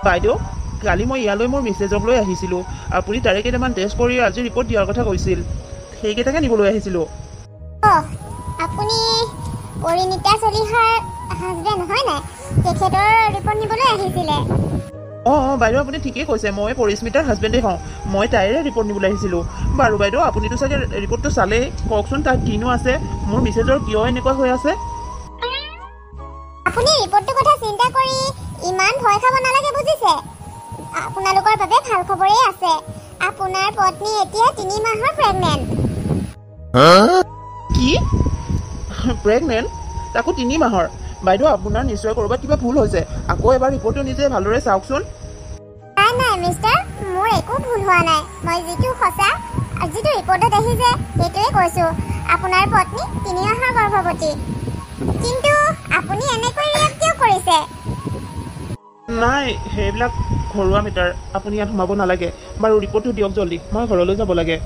বাইদেউ কালি মই ইয়ালৈ মোৰ মেছেজক লৈ আহিছিলোঁ আপুনি তাৰে কেইটামান টেষ্ট কৰি আজি ৰিপৰ্ট দিয়াৰ কথা কৈছিল সেইকেইটাকে নিবলৈ আহিছিলোঁ আপুনি পৰিণীতা চলিহাৰ হাজবেণ্ড হয় নাই তেখেতৰ ৰিপৰ্ট নিবলৈ আহিছিলে অঁ বাইদেউ আপুনি ঠিকেই কৈছে মই পৰিস্মিতাৰ হাজবেণ্ডেই হওঁ মই তাইৰে ৰিপৰ্ট নিবলৈ আহিছিলোঁ বাৰু বাইদেউ আপুনিতো চাগে ৰিপৰ্টটো চালেই কওকচোন তাত কিনো আছে মোৰ মেছেজৰ কিয় এনেকুৱা হৈ আছে আপুনি ৰিপৰ্টটোৰ কথা চিন্তা কৰি ইমান ভয় খাব নালাগে বুজিছে আপোনালোকৰ বাবে ভাল খবৰেই আছে আপোনাৰ পত্নী এতিয়া 3 মাহৰ প্ৰেগনেণ্ট কি প্ৰেগনেণ্ট তাকো 3 মাহৰ বাইদেউ আপোনাৰ নিশ্চয় ক'ৰবাত কিবা ভুল হৈছে আকৌ এবাৰ ৰিপৰ্টটো নিজে ভালদৰে চাওকচোন নাই মিষ্টাৰ মোৰ একো ভুল হোৱা নাই মই যিটো সঁচা যিটো ৰিপৰ্টত আহিছে সেইটোৱে কৈছোঁ আপোনাৰ পত্নী 3 মাহৰ গৰ্ভৱতী কিন্তু আপুনি এনেকৈ ৰিয়েক্ট কিয় কৰিছে নাই সেইবিলাক ঘৰুৱা মেটাৰ আপুনি ইয়াত সোমাব নালাগে বাৰু ৰিপৰ্টটো দিয়ক জল্দি মই ঘৰলৈ যাব লাগে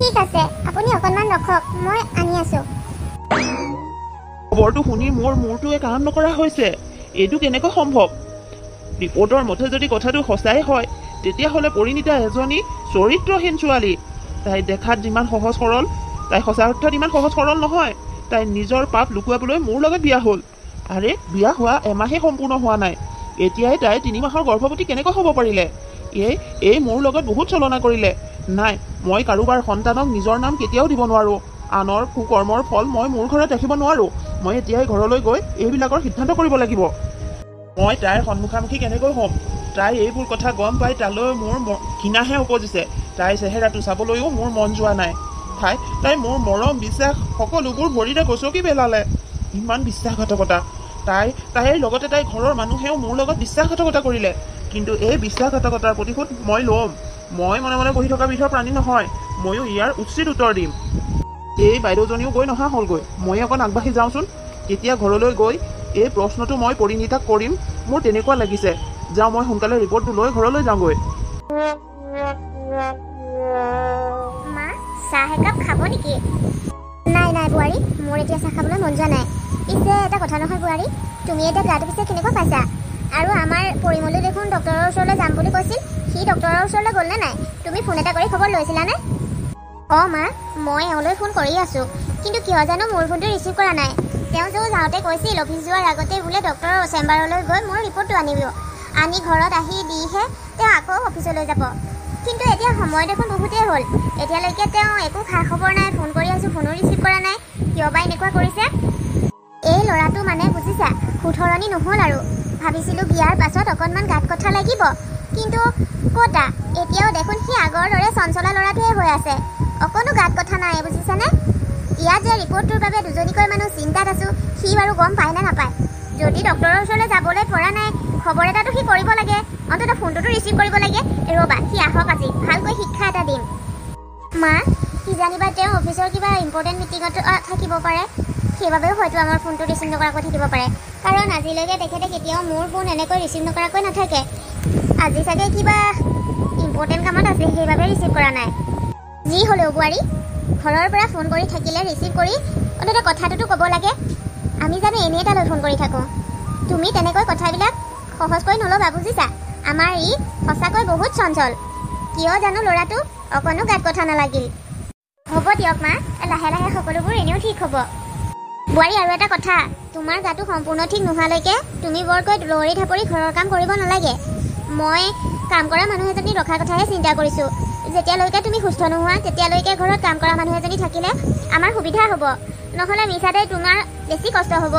ঠিক আছে আপুনি অকণমান ৰখক মই আনি আছোঁ খবৰটো শুনি মোৰ মূৰটোৱে কাম নকৰা হৈছে এইটো কেনেকৈ সম্ভৱ ৰিপৰ্টৰ মতে যদি কথাটো সঁচাই হয় তেতিয়াহ'লে পৰিণীতা এজনী চৰিত্ৰহীন ছোৱালী তাই দেখাত যিমান সহজ সৰল তাই সঁচা অৰ্থত ইমান সহজ সৰল নহয় তাই নিজৰ পাপ লুকুৱাবলৈ মোৰ লগত বিয়া হ'ল আৰে বিয়া হোৱা এমাহে সম্পূৰ্ণ হোৱা নাই এতিয়াই তাই 3 মাহৰ গৰ্ভৱতী কেনেকৈ হ'ব পাৰিলে এই মোৰ লগত বহুত চলনা কৰিলে নাই মই কাৰোবাৰ সন্তানক নিজৰ নাম কেতিয়াও দিব নোৱাৰোঁ আনৰ কুকৰ্মৰ ফল মই মোৰ ঘৰত ৰাখিব নোৱাৰোঁ মই এতিয়াই ঘৰলৈ গৈ এইবিলাকৰ সিদ্ধান্ত কৰিব লাগিব মই তাইৰ সন্মুখামুখি কেনেকৈ হ'ম তাই এইবোৰ কথা গম পাই তালৈ মোৰ ঘৃণাহে উপজিছে তাইৰ চেহেৰাটো চাবলৈও মোৰ মন যোৱা নাই তাই মোৰ মৰম বিশ্বাস সকলোবোৰ ভৰিৰে গচকি পেলালে ইমান বিশ্বাসঘাতকতা তাইৰ লগতে তাইৰ ঘৰৰ মানুহেও মোৰ লগত বিশ্বাসঘাতকতা কৰিলে কিন্তু এই বিশ্বাসঘাতকতাৰ প্ৰতিশোধ মই ল'ম মই মনে মনে বহি থকা বিধৰ প্ৰাণী নহয় ময়ো ইয়াৰ উচিত উত্তৰ দিম এই বাইদেউজনীও গৈ নহা হ'লগৈ মই অকণ আগবাঢ়ি যাওঁচোন কেতিয়া ঘৰলৈ গৈ এই প্ৰশ্নটো মই পৰিণীতাক কৰিম মোৰ তেনেকুৱা লাগিছে যাওঁ মই সোনকালে ৰিপৰ্টটো লৈ ঘৰলৈ যাওঁগৈ মা চাহ একাপ খাব নেকি নাই বোৱাৰী মোৰ এতিয়া চাহ খাবলৈ মন যোৱা নাই পিছে এটা কথা নহয় বোৱাৰী তুমি এতিয়া গাটো পিছে কেনেকুৱা পাইছা আৰু আমাৰ পৰিমলো দেখোন ডক্টৰৰ ওচৰলৈ যাম বুলি কৈছিল সি ডক্টৰৰ ওচৰলৈ গ'ল নে নাই তুমি ফোন এটা কৰি খবৰ লৈছিলানে অঁ মা মই এওঁলৈ ফোন কৰি আছোঁ কিন্তু কিয় জানো মোৰ ফোনটো ৰিচিভ কৰা নাই তেওঁ যাওঁতে কৈছিল অফিচ যোৱাৰ আগতে বোলে ডক্টৰৰ চেম্বাৰলৈ গৈ মোৰ ৰিপৰ্টটো আনিব আনি ঘৰত আহি দিহে তেওঁ আকৌ অফিচলৈ যাব কিন্তু এতিয়া সময় দেখোন বহুতেই হ'ল এতিয়ালৈকে তেওঁ একো খা খবৰ নাই ফোন কৰি আছোঁ ফোনো ৰিচিভ কৰা নাই কিয় বা এনেকুৱা কৰিছে এই ল'ৰাটো মানে বুজিছা শুধৰণি নহ'ল আৰু ভাবিছিলোঁ বিয়াৰ পাছত অকণমান গাত কথা লাগিব কিন্তু ক'তা এতিয়াও দেখোন সি আগৰ দৰে চঞ্চলা ল'ৰাটোৱে হৈ আছে অকণো গাত কথা নাই বুজিছানে ইয়াত যে ৰিপৰ্টটোৰ বাবে দুজনীকৈ মানুহ চিন্তাত আছোঁ সি বাৰু গম পায় নে নাপায় যদি ডক্টৰৰ ওচৰলৈ যাবলৈ পৰা নাই খবৰ এটাতো সি কৰিব লাগে অন্ততঃ ফোনটোতো ৰিচিভ কৰিব লাগে ৰ'বা সি আহক আজি ভালকৈ শিক্ষা এটা দিম মা কিজানিবা তেওঁ অফিচৰ কিবা ইম্পৰ্টেণ্ট মিটিঙত থাকিব পাৰে সেইবাবেও হয়তো আমাৰ ফোনটো ৰিচিভ নকৰাকৈ থাকিব পাৰে কাৰণ আজিলৈকে তেখেতে কেতিয়াও মোৰ ফোন এনেকৈ ৰিচিভ নকৰাকৈ নাথাকে আজি চাগে কিবা ইম্পৰ্টেণ্ট কামত আছে সেইবাবে ৰিচিভ কৰা নাই যি হ'লেও বোৱাৰী ঘৰৰ পৰা ফোন কৰি থাকিলে ৰিচিভ কৰি অন্ততঃ কথাটোতো ক'ব লাগে আমি জানো এনেই তালৈ ফোন কৰি থাকোঁ তুমি তেনেকৈ কথাবিলাক সহজকৈ নল'বা বুজিছা আমাৰ ই সঁচাকৈ বহুত চঞ্চল কিয় জানো ল'ৰাটো অকণো গাত কথা নালাগিল হ'ব দিয়ক মা লাহে লাহে সকলোবোৰ এনেও ঠিক হ'ব বোৱাৰী আৰু এটা কথা তোমাৰ গাটো সম্পূৰ্ণ ঠিক নোহোৱালৈকে তুমি বৰকৈ লৰি ঢাপৰি ঘৰৰ কাম কৰিব নালাগে মই কাম কৰা মানুহ এজনী ৰখাৰ কথাহে চিন্তা কৰিছোঁ যেতিয়ালৈকে তুমি সুস্থ নোহোৱা তেতিয়ালৈকে ঘৰত কাম কৰা মানুহ এজনী থাকিলে আমাৰ সুবিধা হ'ব নহ'লে মিছাতে তোমাৰ বেছি কষ্ট হ'ব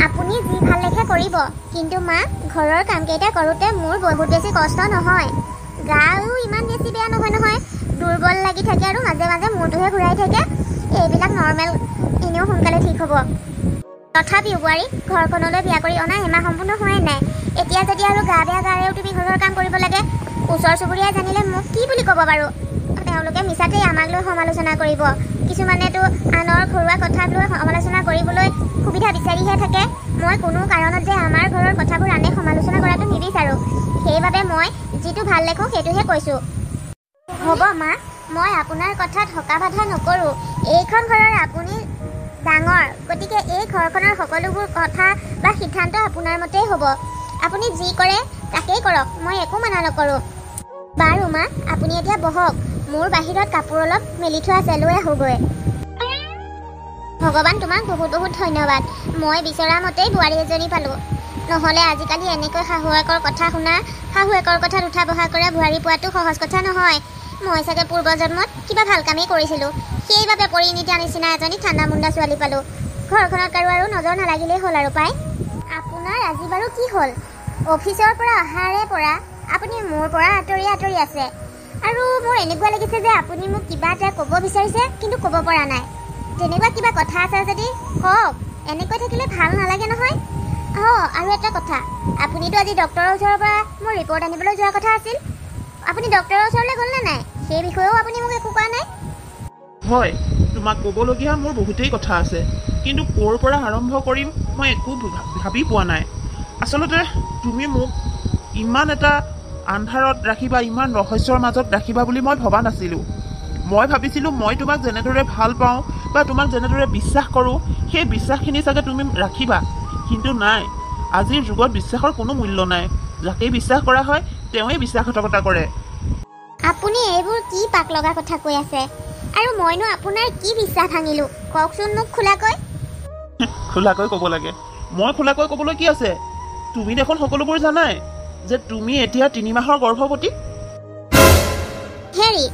আপুনি যি ভাল লেখে কৰিব কিন্তু মা ঘৰৰ কামকেইটা কৰোঁতে মোৰ বহুত বেছি কষ্ট নহয় গাও ইমান বেছি বেয়া নহয় দুৰ্বল লাগি থাকে আৰু মাজে মাজে মূৰটোহে ঘূৰাই থাকে এইবিলাক নৰ্মেল এনেও সোনকালে ঠিক হ'ব তথাপিও বোৱাৰী ঘৰখনলৈ বিয়া কৰি অনা এমাহ সম্পূৰ্ণ হোৱাই নাই এতিয়া যদি আৰু গা বেয়া গাৰেও তুমি ঘৰৰ কাম কৰিব লাগে ওচৰ চুবুৰীয়াই জানিলে মোক কি বুলি ক'ব বাৰু তেওঁলোকে মিছাতেই আমাক লৈ সমালোচনা কৰিব কিছুমানেতো আনৰ ঘৰুৱা কথাক লৈ সমালোচনা কৰিবলৈ সুবিধা বিচাৰিহে থাকে মই কোনো কাৰণত যে আমাৰ ঘৰৰ কথাবোৰ আনে সমালোচনা কৰাটো নিবিচাৰোঁ সেইবাবে মই যিটো ভাল লেখোঁ সেইটোহে কৈছোঁ হ'ব মা মই আপোনাৰ কথাত হকা বাধা নকৰোঁ এইখন ঘৰৰ আপুনি ডাঙৰ গতিকে এই ঘৰখনৰ সকলোবোৰ কথা বা সিদ্ধান্ত আপোনাৰ মতেই হ'ব আপুনি যি কৰে তাকেই কৰক, মই একো মানা নকৰোঁ। বাৰু মা, আপুনি এতিয়া বহক। মোৰ বাহিৰত কাপোৰ অলপ মেলি থোৱা আছে, লৈ আহোঁগৈ। ভগৱান তোমাক বহুত বহুত ধন্যবাদ। মই বিচৰা মতেই বোৱাৰী এজনী পালোঁ। নহ'লে আজিকালি এনেকৈ শাহুৱেকৰ কথা শুনা, শাহুৱেকৰ কথাত উঠা বহা কৰা বোৱাৰী পোৱাটো সহজ কথা নহয়। মই চাগে পূৰ্বজন্মত কিবা ভাল কামেই কৰিছিলোঁ, সেইবাবে পৰিণীতা নিচিনা এজনী ঠাণ্ডা মুণ্ডা ছোৱালী পালোঁ। ঘৰখনত কাৰো আৰু নজৰ নালাগিলেই হ'ল আৰু পাই। আপোনাৰ আজি বাৰু কি হ'ল? অফিচৰ পৰা অহাৰে পৰা আপুনি মোৰ পৰা আঁতৰি আঁতৰি আছে, আৰু মোৰ এনেকুৱা লাগিছে যে আপুনি মোক কিবা এটা ক'ব বিচাৰিছে কিন্তু ক'ব পৰা নাই। তেনেকুৱা কিবা কথা আছে যদি কওক, এনেকৈ থাকিলে ভাল নালাগে নহয়। আৰু এটা কথা, আপুনিতো আজি ডক্টৰৰ ওচৰৰ পৰা মোৰ ৰিপৰ্ট আনিবলৈ যোৱা কথা আছিল। আপুনি ডক্টৰৰ ওচৰলৈ গ'ল নে নাই, সেই বিষয়েও আপুনি মোক একো কোৱা নাই। হয়, তোমাক ক'বলগীয়া মোৰ বহুতেই কথা আছে, কিন্তু ক'ৰ পৰা আৰম্ভ কৰিম মই একো ভাবি পোৱা নাই। আচলতে তুমি মোক ইমান এটা আন্ধাৰত ৰাখিবা, ইমান ৰহস্যৰ মাজত ৰাখিবা বুলি মই ভবা নাছিলোঁ। মই ভাবিছিলোঁ মই তোমাক যেনেদৰে ভাল পাওঁ বা তোমাক যেনেদৰে বিশ্বাস কৰোঁ, সেই বিশ্বাসখিনি চাগে তুমি ৰাখিবা, কিন্তু নাই। আজিৰ যুগত বিশ্বাসৰ কোনো মূল্য নাই। যাকেই বিশ্বাস কৰা হয় তেওঁৱেই বিশ্বাসঘাতকতা কৰে। আপুনি এইবোৰ কি পাক লগা কথা কৈ আছে, আৰু মইনো আপোনাৰ কি বিশ্বাস ভাঙিলোঁ, কওকচোন মোক খোলাকৈ। খোলাকৈ ক'ব লাগে? মই খোলাকৈ ক'বলৈ কি আছে? তুমি দেখোন সকলোবোৰ জানাই যে তুমি এতিয়া 3 মাহৰ গৰ্ভৱতী। হেৰি,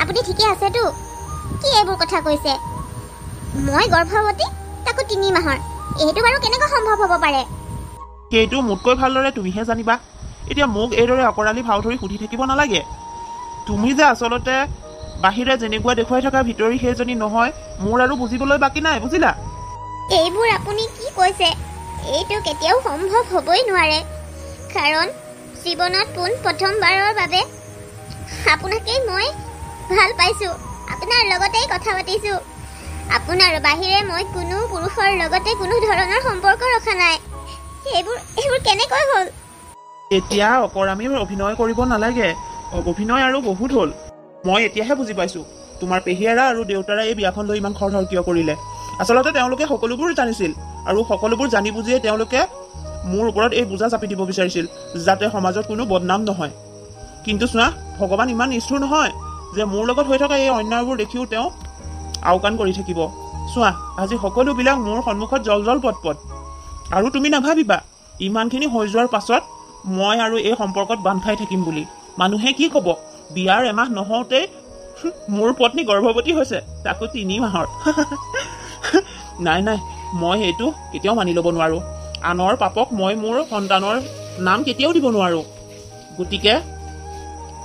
আপুনি ঠিকে আছেতো? কি এইবোৰ কথা কৈছে? মই গৰ্ভৱতী, তাকো 3 মাহৰ? এইটো বাৰু কেনেকৈ সম্ভৱ হ'ব পাৰে? সেইটো মোতকৈ ভালদৰে তুমিহে জানিবা। এতিয়া মোক এইদৰে অকৰালী ভাও ধৰি সুধি থাকিব নালাগে। তুমি যে আচলতে বাহিৰে যেনেকুৱা দেখুৱাই থকা ভিতৰি সেইজনী নহয়, মোৰ আৰু বুজিবলৈ বাকী নাই, বুজিলা? এইবোৰ আপুনি কি কৈছে? এইটো কেতিয়াও সম্ভৱ হ'বই নোৱাৰে, কাৰণ জীৱনত পোন প্ৰথমবাৰৰ বাবে আপোনাকেই মই ভাল পাইছোঁ, আপোনাৰ লগতেই কথা পাতিছোঁ। আপোনাৰ বাহিৰে মই কোনো পুৰুষৰ লগতে কোনো ধৰণৰ সম্পৰ্ক ৰখা নাই। এইবোৰ কেনেকৈ হ'ল? এতিয়া অকৰামীৰ অভিনয় কৰিব নালাগে। অভিনয় আৰু বহুত হ'ল। মই এতিয়াহে বুজি পাইছোঁ তোমাৰ পেহীয়েৰা আৰু দেউতাৰে এই বিয়াখন লৈ ইমান খৰধৰ কিয় কৰিলে। আচলতে তেওঁলোকে সকলোবোৰ জানিছিল, আৰু সকলোবোৰ জানি বুজিয়ে তেওঁলোকে মোৰ ওপৰত এই বোজা চাপি দিব বিচাৰিছিল, যাতে সমাজত কোনো বদনাম নহয়। কিন্তু চোৱা, ভগৱান ইমান নিষ্ঠুৰ নহয় যে মোৰ লগত হৈ থকা এই অন্যায়বোৰ দেখিও তেওঁ আওকাণ কৰি থাকিব। চোৱা, আজি সকলোবিলাক মোৰ সন্মুখত জল জল পট পট। আৰু তুমি নাভাবিবা ইমানখিনি হৈ যোৱাৰ পাছত মই আৰু এই সম্পৰ্কত বান্ধ খাই থাকিম বুলি। মানুহে কি ক'ব, বিয়াৰ এমাহ নহওঁতেই মোৰ পত্নী গৰ্ভৱতী হৈছে, তাকো 3 মাহৰ। নাই নাই, মই এইটো কেতিয়াও মানি ল'ব নোৱাৰোঁ। আনৰ পাপক মই মোৰ সন্তানৰ নাম কেতিয়াও দিব নোৱাৰোঁ। গতিকে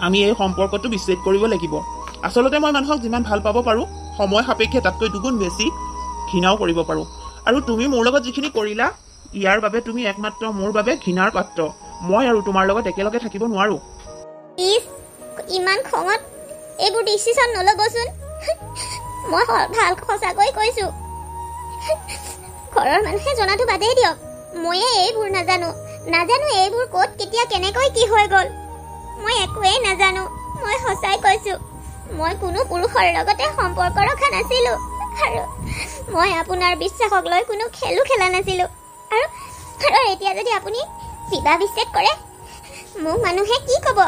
আমি এই সম্পৰ্কটো বিচ্ছেদ কৰিব লাগিব। আচলতে মই মানুহক যিমান ভাল পাব পাৰোঁ, সময় সাপেক্ষে তাতকৈ দুগুণ বেছি ঘৃণাও কৰিব পাৰোঁ। আৰু তুমি মোৰ লগত যিখিনি কৰিলা, ইয়াৰ বাবে তুমি একমাত্ৰ মোৰ বাবে ঘৃণাৰ পাত্ৰ। মই আৰু তোমাৰ লগত একেলগে থাকিব নোৱাৰোঁ। ইমান খঙত এইবোৰ ডিচিশ্যন নল'বচোন। মই ভাল সঁচাকৈ কৈছোঁ। ঘৰৰ মানুহে জনাটো বাদেই দিয়ক, ময়ে এইবোৰ নাজানো এইবোৰ ক'ত কেতিয়া কেনেকৈ কি হৈ গ'ল। মই একোৱেই নাজানো। মই সঁচাই কৈছোঁ, মই কোনো পুৰুষৰ লগতে সম্পৰ্ক ৰখা নাছিলোঁ, আৰু মই আপোনাৰ বিশ্বাসক লৈ কোনো খেলো খেলা নাছিলোঁ। আৰু এতিয়া যদি আপুনি বিবাহ বিচ্ছেদ কৰে, মোক মানুহে কি ক'ব?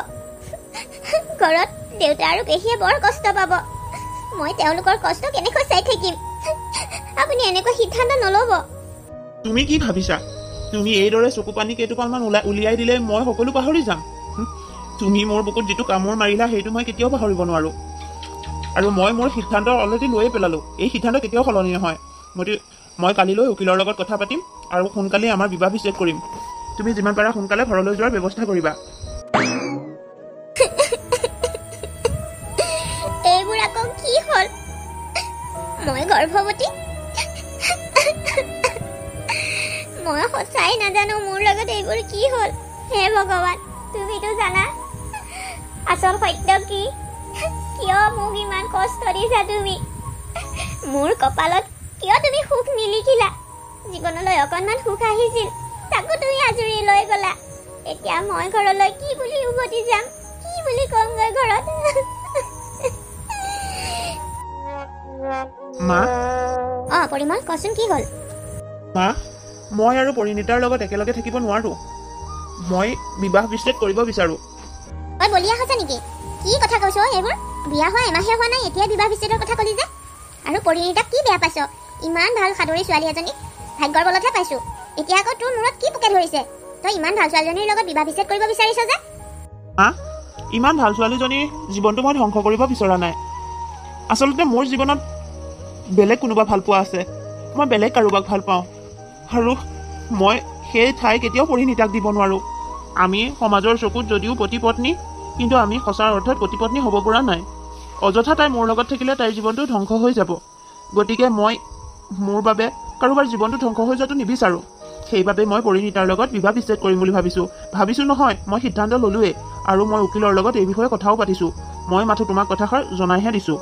ঘৰত দেউতা আৰু পেহীয়ে বৰ কষ্ট পাব। মই তেওঁলোকৰ কষ্ট কেনেকৈ চাই থাকিম? আপুনি এনেকৈ সিদ্ধান্ত নল'ব। তুমি কি ভাবিছা? তুমি এইদৰে চকু পানী কেইটোপালমান উলিয়াই দিলে মই সকলো পাহৰি যাম? তুমি মোৰ বুকুত যিটো কামোৰ মাৰিলা, সেইটো মই কেতিয়াও পাহৰিব নোৱাৰোঁ। আৰু মই মোৰ সিদ্ধান্ত অলৰেডি লৈয়ে পেলালোঁ। এই সিদ্ধান্ত কেতিয়াও সলনি নহয়। মই কালিলৈ উকিলৰ লগত কথা পাতিম আৰু সোনকালে আমাৰ বিবাহ বিচ্ছেদ কৰিম। তুমি যিমান পাৰা সোনকালে ঘৰলৈ যোৱাৰ ব্যৱস্থা কৰিবা। এইবোৰ আকৌ কি হ'ল? মই গৰ্ভৱতী? মই সঁচাই নাজানো মোৰ লগত এইবোৰ কি হ'ল। হে ভগৱান, তুমিতো জানা আচল সত্য কি? কিয় মোক ইমান কষ্ট দিছা তুমি? মোৰ কপালত কিয় তুমি সুখ নিলিখিলা? জীৱনলৈ অকণমান সুখ আহিছিল, তাকো তুমি আজৰি লৈ গ'লা। এতিয়া মই ঘৰলৈ কি বুলি উভতি যাম? কি বুলি কমগৈ ঘৰত? মা? পৰিমল, কচোন কি হ'ল? মা, মই আৰু পৰিণীতাৰ লগত একেলগে থাকিব নোৱাৰোঁ। মই বিবাহ বিচ্ছেদ কৰিব বিচাৰোঁ। তই বলিয়া হৈছে নেকি? কি কথা কৈছ এইবোৰ? বিয়া হোৱা এমাহে হোৱা নাই, এতিয়া বিবাহ বিচ্ছেদৰ কথা কলি যে? আৰু পৰিণীতাক কি বেয়া পাইছ? ইমান ভাল সাদৰী ছোৱালী এজনী ভাগ্যৰ বলতহে পাইছোঁ। এতিয়া আকৌ তোৰ মূৰত কি পোকে ধৰিছে? তই ইমান ভাল ছোৱালীজনীৰ লগত বিবাহ বিচ্ছেদ কৰিব বিচাৰিছ যে? হা? ইমান ভাল ছোৱালীজনীৰ জীৱনটো মই ধ্বংস কৰিব বিচৰা নাই। আচলতে মোৰ জীৱনত বেলেগ কোনোবা ভাল পোৱা আছে। মই বেলেগ কাৰোবাক ভাল পাওঁ, আৰু মই সেই ঠাই কেতিয়াও পৰিণীতাক দিব নোৱাৰোঁ। আমি সমাজৰ চকুত যদিও পতি পত্নী, কিন্তু আমি সঁচা অৰ্থত পতি পত্নী হ'ব পৰা নাই। অযথা তাই মোৰ লগত থাকিলে তাইৰ জীৱনটো ধ্বংস হৈ যাব। গতিকে মই মোৰ বাবে কাৰোবাৰ জীৱনটো ধ্বংস হৈ যোৱাটো নিবিচাৰোঁ। সেইবাবে মই পৰিণীতাৰ লগত বিবাহ বিচ্ছেদ কৰিম বুলি ভাবিছোঁ নহয়, মই সিদ্ধান্ত ল'লোৱেই। আৰু মই উকিলৰ লগত এই বিষয়ে কথাও পাতিছোঁ। মই মাথো তোমাক কথাষাৰ জনাইহে দিছোঁ।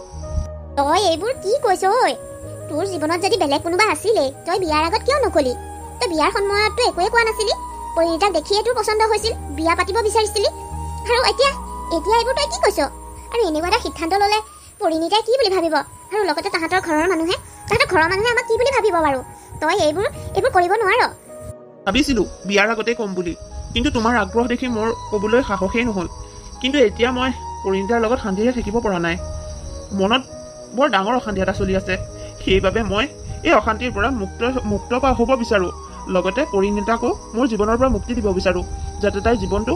তই এইবোৰ কি কৈছ ঐ? তোৰ জীৱনত যদি বেলেগ কোনোবা আছিলেই, তই বিয়াৰ আগত কিয় নকলি? তই বিয়াৰ সময়ততো একোৱে কোৱা নাছিলি। পৰিণীতাক দেখিয়ে তোৰ পচন্দ হৈছিল, বিয়া পাতিব বিচাৰিছিলি, আৰু এতিয়া এইবোৰ তই কি কৈছ? আৰু এনেকুৱা এটা সিদ্ধান্ত ল'লে পৰিণীতাই কি বুলি ভাবিব? আৰু লগতে তাহাঁতৰ ঘৰৰ মানুহে আমাক কি বুলি ভাবিব বাৰু? তই এইবোৰ কৰিব নোৱাৰ। ভাবিছিলোঁ বিয়াৰ আগতেই ক'ম বুলি, কিন্তু তোমাৰ আগ্ৰহ দেখি মোৰ ক'বলৈ সাহসেই নহ'ল। কিন্তু এতিয়া মই পৰিণীতাৰ লগত শান্তিৰে থাকিব পৰা নাই। মনত বৰ ডাঙৰ অশান্তি এটা চলি আছে। সেইবাবে মই এই অশান্তিৰ পৰা মুক্ত হ'ব বিচাৰোঁ। লগতে পৰিণীতাকো মোৰ জীৱনৰ পৰা মুক্তি দিব বিচাৰোঁ, যাতে তাইৰ জীৱনটো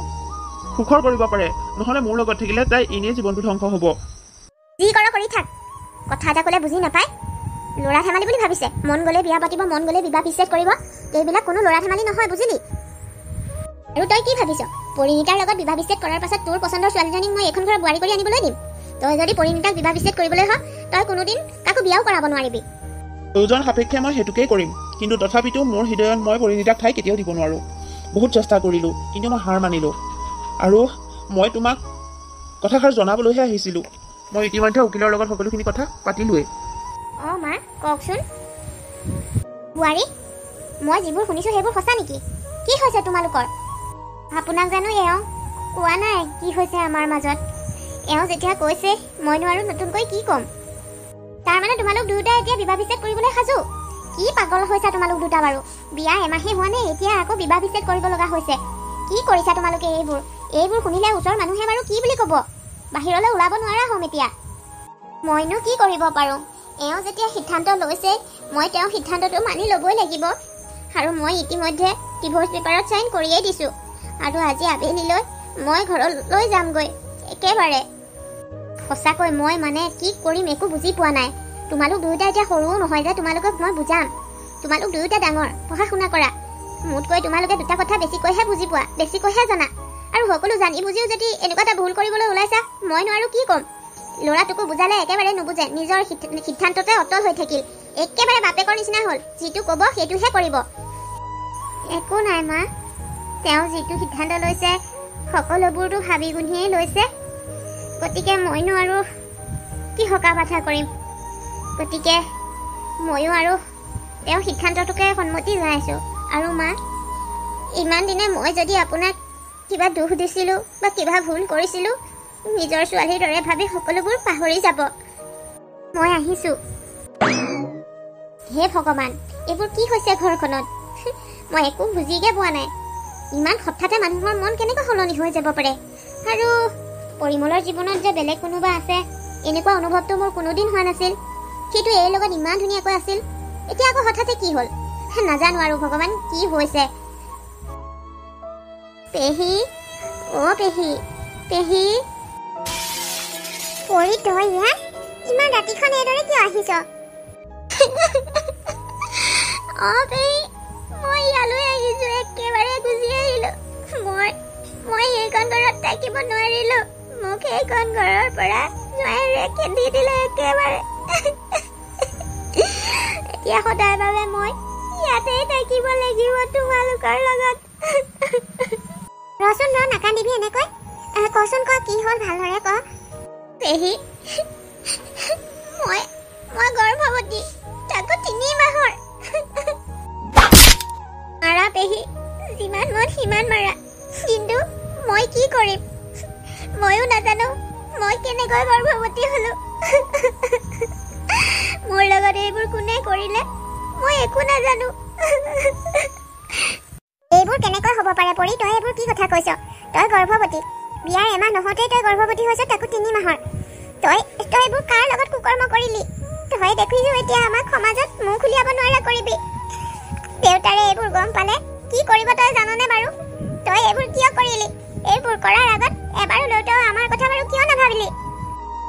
সুখৰ কৰিব পাৰে। নহ'লে মোৰ লগত থাকিলে তাই এনেই জীৱনটো ধ্বংস হ'ব। যি কৰ কৰি থাক। কথা এটা ক'লে বুজি নাপায়। ল'ৰা ধেমালি বুলি ভাবিছে। মন গ'লে বিয়া পাতিব, মন গ'লে বিবাহ বিচ্ছেদ কৰিব। এইবিলাক কোনো ল'ৰা ধেমালি নহয়, বুজিলি? আৰু তই কি ভাবিছ? পৰিণীতাৰ লগত বিবাহ বিচ্ছেদ কৰাৰ পাছত তোৰ পচন্দৰ ছোৱালীজনীক মই এখন ঘৰত বোৱাৰী কৰি আনিবলৈ দিম? তই যদি পৰিণীতাক বিবাহ বিচ্ছেদ কৰিবলৈ হয়, তই কোনোদিন কাকো বিয়াও কৰাব নোৱাৰিবি। প্ৰয়োজন সাপেক্ষে মই সেইটোকেই কৰিম, কিন্তু তথাপিতো মোৰ হৃদয়ত মই পৰিণীতাক ঠাই কেতিয়াও দিব নোৱাৰোঁ। বহুত চেষ্টা কৰিলোঁ, কিন্তু মই হাৰ মানিলোঁ। আৰু মই তোমাক কথাষাৰ জনাবলৈহে আহিছিলোঁ। মই ইতিমধ্যে উকিলৰ লগত সকলোখিনি কথা পাতিলোৱেই। অঁ মা, কওকচোন। বোৱাৰী, মই যিবোৰ শুনিছোঁ সেইবোৰ সঁচা নেকি? কি হৈছে তোমালোকৰ? আপোনাক জানো এওঁ কোৱা নাই কি হৈছে আমাৰ মাজত? এওঁ যেতিয়া কৈছে মইনো আৰু নতুনকৈ কি ক'ম? তাৰমানে তোমালোক দুয়োটাই এতিয়া বিবাহ বিচ্ছেদ কৰিবলৈ সাজু? কি পাগল হৈছা তোমালোক দুটা বাৰু? বিয়া এমাহে হোৱা নাই, এতিয়া আকৌ বিবাহ বিচ্ছেদ কৰিব লগা হৈছে। কি কৰিছা তোমালোকে এইবোৰ শুনিলে ওচৰৰ মানুহে বাৰু কি বুলি ক'ব? বাহিৰলৈ ওলাব নোৱাৰা হ'ম এতিয়া। মইনো কি কৰিব পাৰোঁ? এওঁ যেতিয়া সিদ্ধান্ত লৈছে, মই তেওঁৰ সিদ্ধান্তটো মানি ল'বই লাগিব। আৰু মই ইতিমধ্যে ডিভ'ৰ্চ পেপাৰত চাইন কৰিয়েই দিছোঁ। আৰু আজি আবেলিলৈ মই ঘৰলৈ যামগৈ একেবাৰে। সঁচাকৈ মই মানে কি কৰিম একো বুজি পোৱা নাই। তোমালোক দুয়োটা এতিয়া সৰুও নহয় যে তোমালোকক মই বুজাম। তোমালোক দুয়োটা ডাঙৰ, পঢ়া শুনা কৰা। মোতকৈ তোমালোকে দুটা কথা বেছিকৈহে বুজি পোৱা, বেছিকৈহে জানা। আৰু সকলো জানি বুজিও যদি এনেকুৱা এটা ভুল কৰিবলৈ ওলাইছা, মইনো আৰু কি ক'ম? ল'ৰাটোকো বুজালে একেবাৰে নুবুজে, নিজৰ সিদ্ধান্ততে অটল হৈ থাকিল। একেবাৰে বাপেকৰ নিচিনা হ'ল, যিটো ক'ব সেইটোহে কৰিব। একো নাই মা, তেওঁ যিটো সিদ্ধান্ত লৈছে সকলোবোৰতো ভাবি গুণিয়েই লৈছে। গতিকে মইনো আৰু কি হকা বাধা কৰিম? গতিকে ময়ো আৰু তেওঁৰ সিদ্ধান্তটোকে সন্মতি জনাইছোঁ। আৰু মা, ইমান দিনে মই যদি আপোনাক কিবা দুখ দিছিলোঁ বা কিবা ভুল কৰিছিলোঁ, নিজৰ ছোৱালীৰ দৰে ভাবি সকলোবোৰ পাহৰি যাব। মই আহিছোঁ। হে ভগৱান, এইবোৰ কি হৈছে ঘৰখনত? মই একো বুজিকে পোৱা নাই। ইমান হঠাতে মানুহৰ মন কেনেকৈ সলনি হৈ যাব পাৰে? আৰু পৰিমলৰ জীৱনত যে বেলেগ কোনোবা আছে, এনেকুৱা অনুভৱটো মোৰ কোনোদিন হোৱা নাছিল। সেইটো এই লগত ইমান ধুনীয়াকৈ আছিল, এতিয়া আকৌ হঠাতে কি হ'ল? নাজানো আৰু ভগৱান কি হৈছে। পেহী, অ' পেহী, পেহী। পৰি তই ইয়াত? ইমান ৰাতিখন এইদৰে কিয় আহিছ? অ' পেহী, মই ইয়ালৈ আহিছোঁ, একেবাৰে গুচি আহিলোঁ। মই এইখন ঘৰত থাকিব নোৱাৰিলোঁ। মোক এইখন ঘৰৰ পৰা জোঁৱাইৰে খেদি দিলে একেবাৰে। এতিয়া সদায় বাবে মই ইয়াতেই থাকিব লাগিব তোমালোকৰ লগত। ৰচোন ৰ, নাকান্দিবি এনেকৈ। কচোন ক, কি হ'ল ভালদৰে ক। পেহী, মই গৰ্ভৱতী, তাকো 3 মাহৰ। মাৰা পেহী, যিমান মন সিমান মাৰা, কিন্তু মই কি কৰিম? ময়ো নাজানো মই কেনেকৈ গৰ্ভৱতী হলো। মোৰ লগত এইবোৰ কোনে কৰিলে মই একো নাজানো। এই এইবোৰ কেনেকৈ হ'ব পাৰে পৰি? তই এইবোৰ কি কথা কৈছ? তই গৰ্ভৱতী, বিয়াৰ এমাহ নহওঁতেই তই গৰ্ভৱতী হৈছ, তাকো 3 মাহৰ। তই এইবোৰ কাৰ লগত কুকৰ্ম কৰিলি? তই দেখিছো এতিয়া আমাক সমাজত মুখ উলিয়াব নোৱাৰা কৰিবি। দেউতাৰে এইবোৰ গম পালে কি কৰিব তই জাননে বাৰু? তই এইবোৰ কিয় কৰিলি? এইবোৰ কৰাৰ আগত এবাৰলৈ তই আমাৰ কথা বাৰু কিয় নাভাবিলি?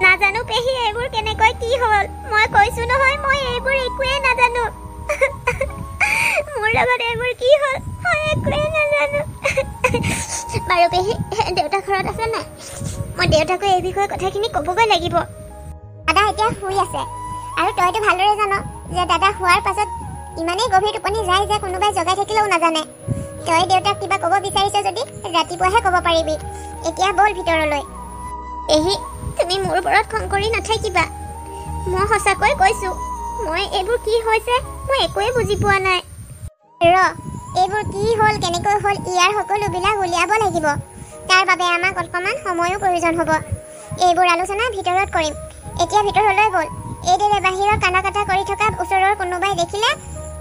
নাজানো পেহী, এইবোৰ কেনেকৈ কি হ'ল। মই কৈছো নহয়, মই এইবোৰ একোৱে নাজানো। মোৰ লগত এইবোৰ কি হ'ল মই একোৱে নাজানো। বাৰু পেহী, দেউতা ঘৰত আছে নাই? মই দেউতাকো এই বিষয়ে কথাখিনি ক'বগৈ লাগিব। দাদা এতিয়া শুই আছে, আৰু তইতো ভালদৰে জান যে দাদা শোৱাৰ পাছত ইমানেই গভীৰ টোপনি যায় যে কোনোবাই জগাই থাকিলেও নাজানে। তই দেউতাক কিবা ক'ব বিচাৰিছ যদি ৰাতিপুৱাহে ক'ব পাৰিবি। এতিয়া বল ভিতৰলৈ। পেহী, তুমি মোৰ ওপৰত খং কৰি নাথাকিবা। মই সঁচাকৈ কৈছো, মই এইবোৰ কি হৈছে মই একোৱে বুজি পোৱা নাই। এইবোৰ কি হ'ল, কেনেকৈ হ'ল, ইয়াৰ সকলোবিলাক উলিয়াব লাগিব। তাৰ বাবে আমাক অকণমান সময়ো প্ৰয়োজন হ'ব। এইবোৰ আলোচনা ভিতৰত কৰিম। এতিয়া ভিতৰলৈ বল। এইদৰে বাহিৰৰ কানা কাটা কৰি থকা ওচৰৰ কোনোবাই দেখিলে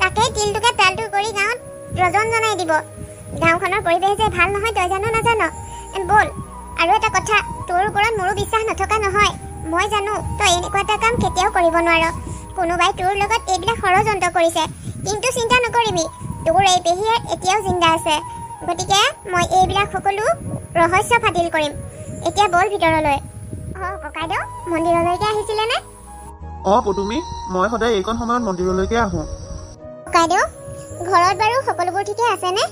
তাকেই তিলটোকে তালটো কৰি গাঁৱত ৰজন জনাই দিব। গাঁওখনৰ পৰিৱেশ যে ভাল নহয় তই জানো নাজান? বল। আৰু এটা কথা, তোৰ ওপৰত মোৰো বিশ্বাস নথকা নহয়। মই জানো তই এনেকুৱা এটা কাম কেতিয়াও কৰিব নোৱাৰ। কোনোবাই তোৰ লগত এইবিলাক ষড়যন্ত্ৰ কৰিছে, কিন্তু চিন্তা নকৰিবি, তোৰ এই পেহীয়ে এতিয়াও জিন্দা আছে। গতিকে মই এইবিলাক সকলো ৰহস্য ফাদিল কৰিম। এতিয়া বল ভিতৰলৈ। ককাইদেউ মন্দিৰলৈকে আহিছিলে নে? পদুমী, মই সদায় এইকণ সময়ত মন্দিৰলৈকে আহোঁ। ককাইদেউ ঘৰত বাৰু সকলোবোৰ ঠিকে আছেনে?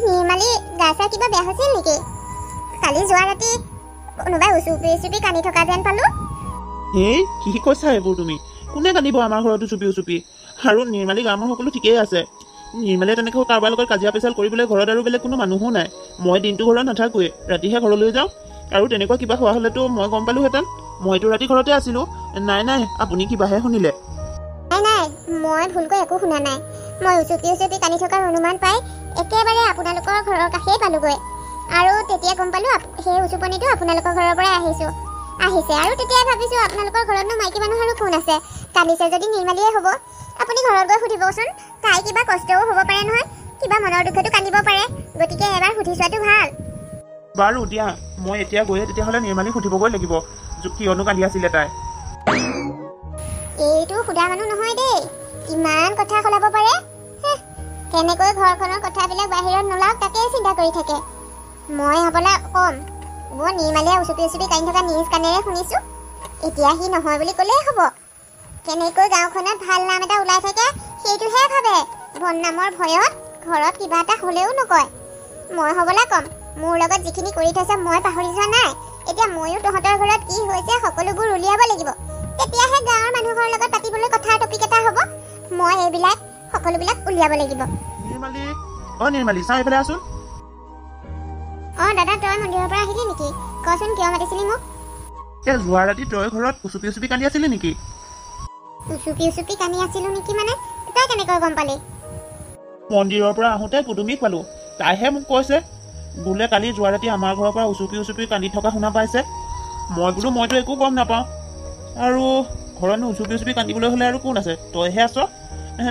নিৰ্মালী গা চা কিবা বেয়া হৈছিল নেকি? কালি যোৱা ৰাতি কোনোবাই উচুপি কান্দি থকা যেন পালো। হেই, কি কৈছা এইবোৰ তুমি? কোনে কান্দিব আমাৰ ঘৰতো চুপি? আৰু নিৰ্মালী গাঁৱৰ সকলো ঠিকেই আছে। নিৰ্মালীয়ে তেনেকৈ কাৰোবাৰ লগত কাজিয়া পেচাল কৰিবলৈ ঘৰত আৰু বেলেগ কোনো মানুহো নাই। মই দিনটো ঘৰত নাথাকোৱে, ৰাতিহে ঘৰলৈ যাওঁ। আৰু তেনেকুৱা কিবা হোৱা হ'লেতো মই গম পালোহেঁতেন। মইতো ৰাতি ঘৰতে আছিলো। নাই, আপুনি কিবাহে শুনিলে। নাই, মই ভুলকৈ একো শুনা নাই। মই উচুপি কান্দি থকাৰ অনুমান পাই একেবাৰে আপোনালোকৰ ঘৰৰ কাষেই পালোগৈ। আৰু তেতিয়া গম পালো সেই উচুপনিটো আপোনালোকৰ ঘৰৰ পৰাই আহিছে। আৰু তেতিয়াই ভাবিছো আপোনালোকৰ ঘৰতনো মাইকী মানুহ আৰু কোন আছে? কান্দিছে যদি নিৰ্মালীয়ে হ'ব। আপুনি ঘৰত গৈ সুধিবচোন, তাই কিবা কষ্টও হ'ব পাৰে নহয়, কিবা মনৰ দুখতো কান্দিব পাৰে। গতিকে এবাৰ সুধি চোৱাটো ভাল। বাৰু দিয়া, মই এতিয়া গৈয়ে তেতিয়াহ'লে নিৰ্মালীক সুধিবগৈ লাগিব কিয়নো কান্দি আছিলে তাই। এইটো সুধা মানুহ নহয় দেই, কিমান কথা সলাব পাৰে। কেনেকৈ ঘৰখনৰ কথাবিলাক বাহিৰত নোলাওক তাকেই চিন্তা কৰি থাকে। মই হ'বলৈ কম, মই নিৰ্মালীয়ে উচুপি কান্দি থকা নিজ কাণেৰে শুনিছো। এতিয়া সি নহয় বুলি ক'লেই হ'ব। কেনেকৈ গাঁওখনত ভাল নাম এটা ওলাই থাকে সেইটোহে ভাবে। বদনামৰ ভয়ত ঘৰত কিবা এটা হ'লেও নকয়। মই হ'বলৈ কম, মোৰ লগত যিখিনি কৰি থৈছে মই পাহৰি যোৱা নাই। এতিয়া ময়ো তহঁতৰ ঘৰত কি হৈছে সকলোবোৰ উলিয়াব লাগিব। তেতিয়াহে গাঁৱৰ মানুহৰ লগত পাতিবলৈ কথাৰ টপিক এটা হ'ব। মই এইবিলাক সকলোবিলাক উলিয়াব লাগিব। নিৰ্মালী চাওঁ এইফালে আছোন। দাদা তই মন্দিৰৰ পৰা আহিলি নেকি? কচোন কিয় মাতিছিলি মোক? যোৱা ৰাতি তই ঘৰত উচুপি কান্দি আছিলি নেকি? উচুপি কান্দি আছিলো নেকি মানে? তই কেনেকৈ গম পালি? মন্দিৰৰ পৰা আহোঁতে পুদুমীক পালো। তাইহে মোক কৈছে বোলে কালি যোৱা ৰাতি আমাৰ ঘৰৰ পৰা উচুপি কান্দি থকা শুনা পাইছে। মই বোলো মইতো একো গম নাপাওঁ। আৰু ঘৰতনো উচুপি কান্দিবলৈ হ'লে আৰু কোন আছে? তইহে আছ।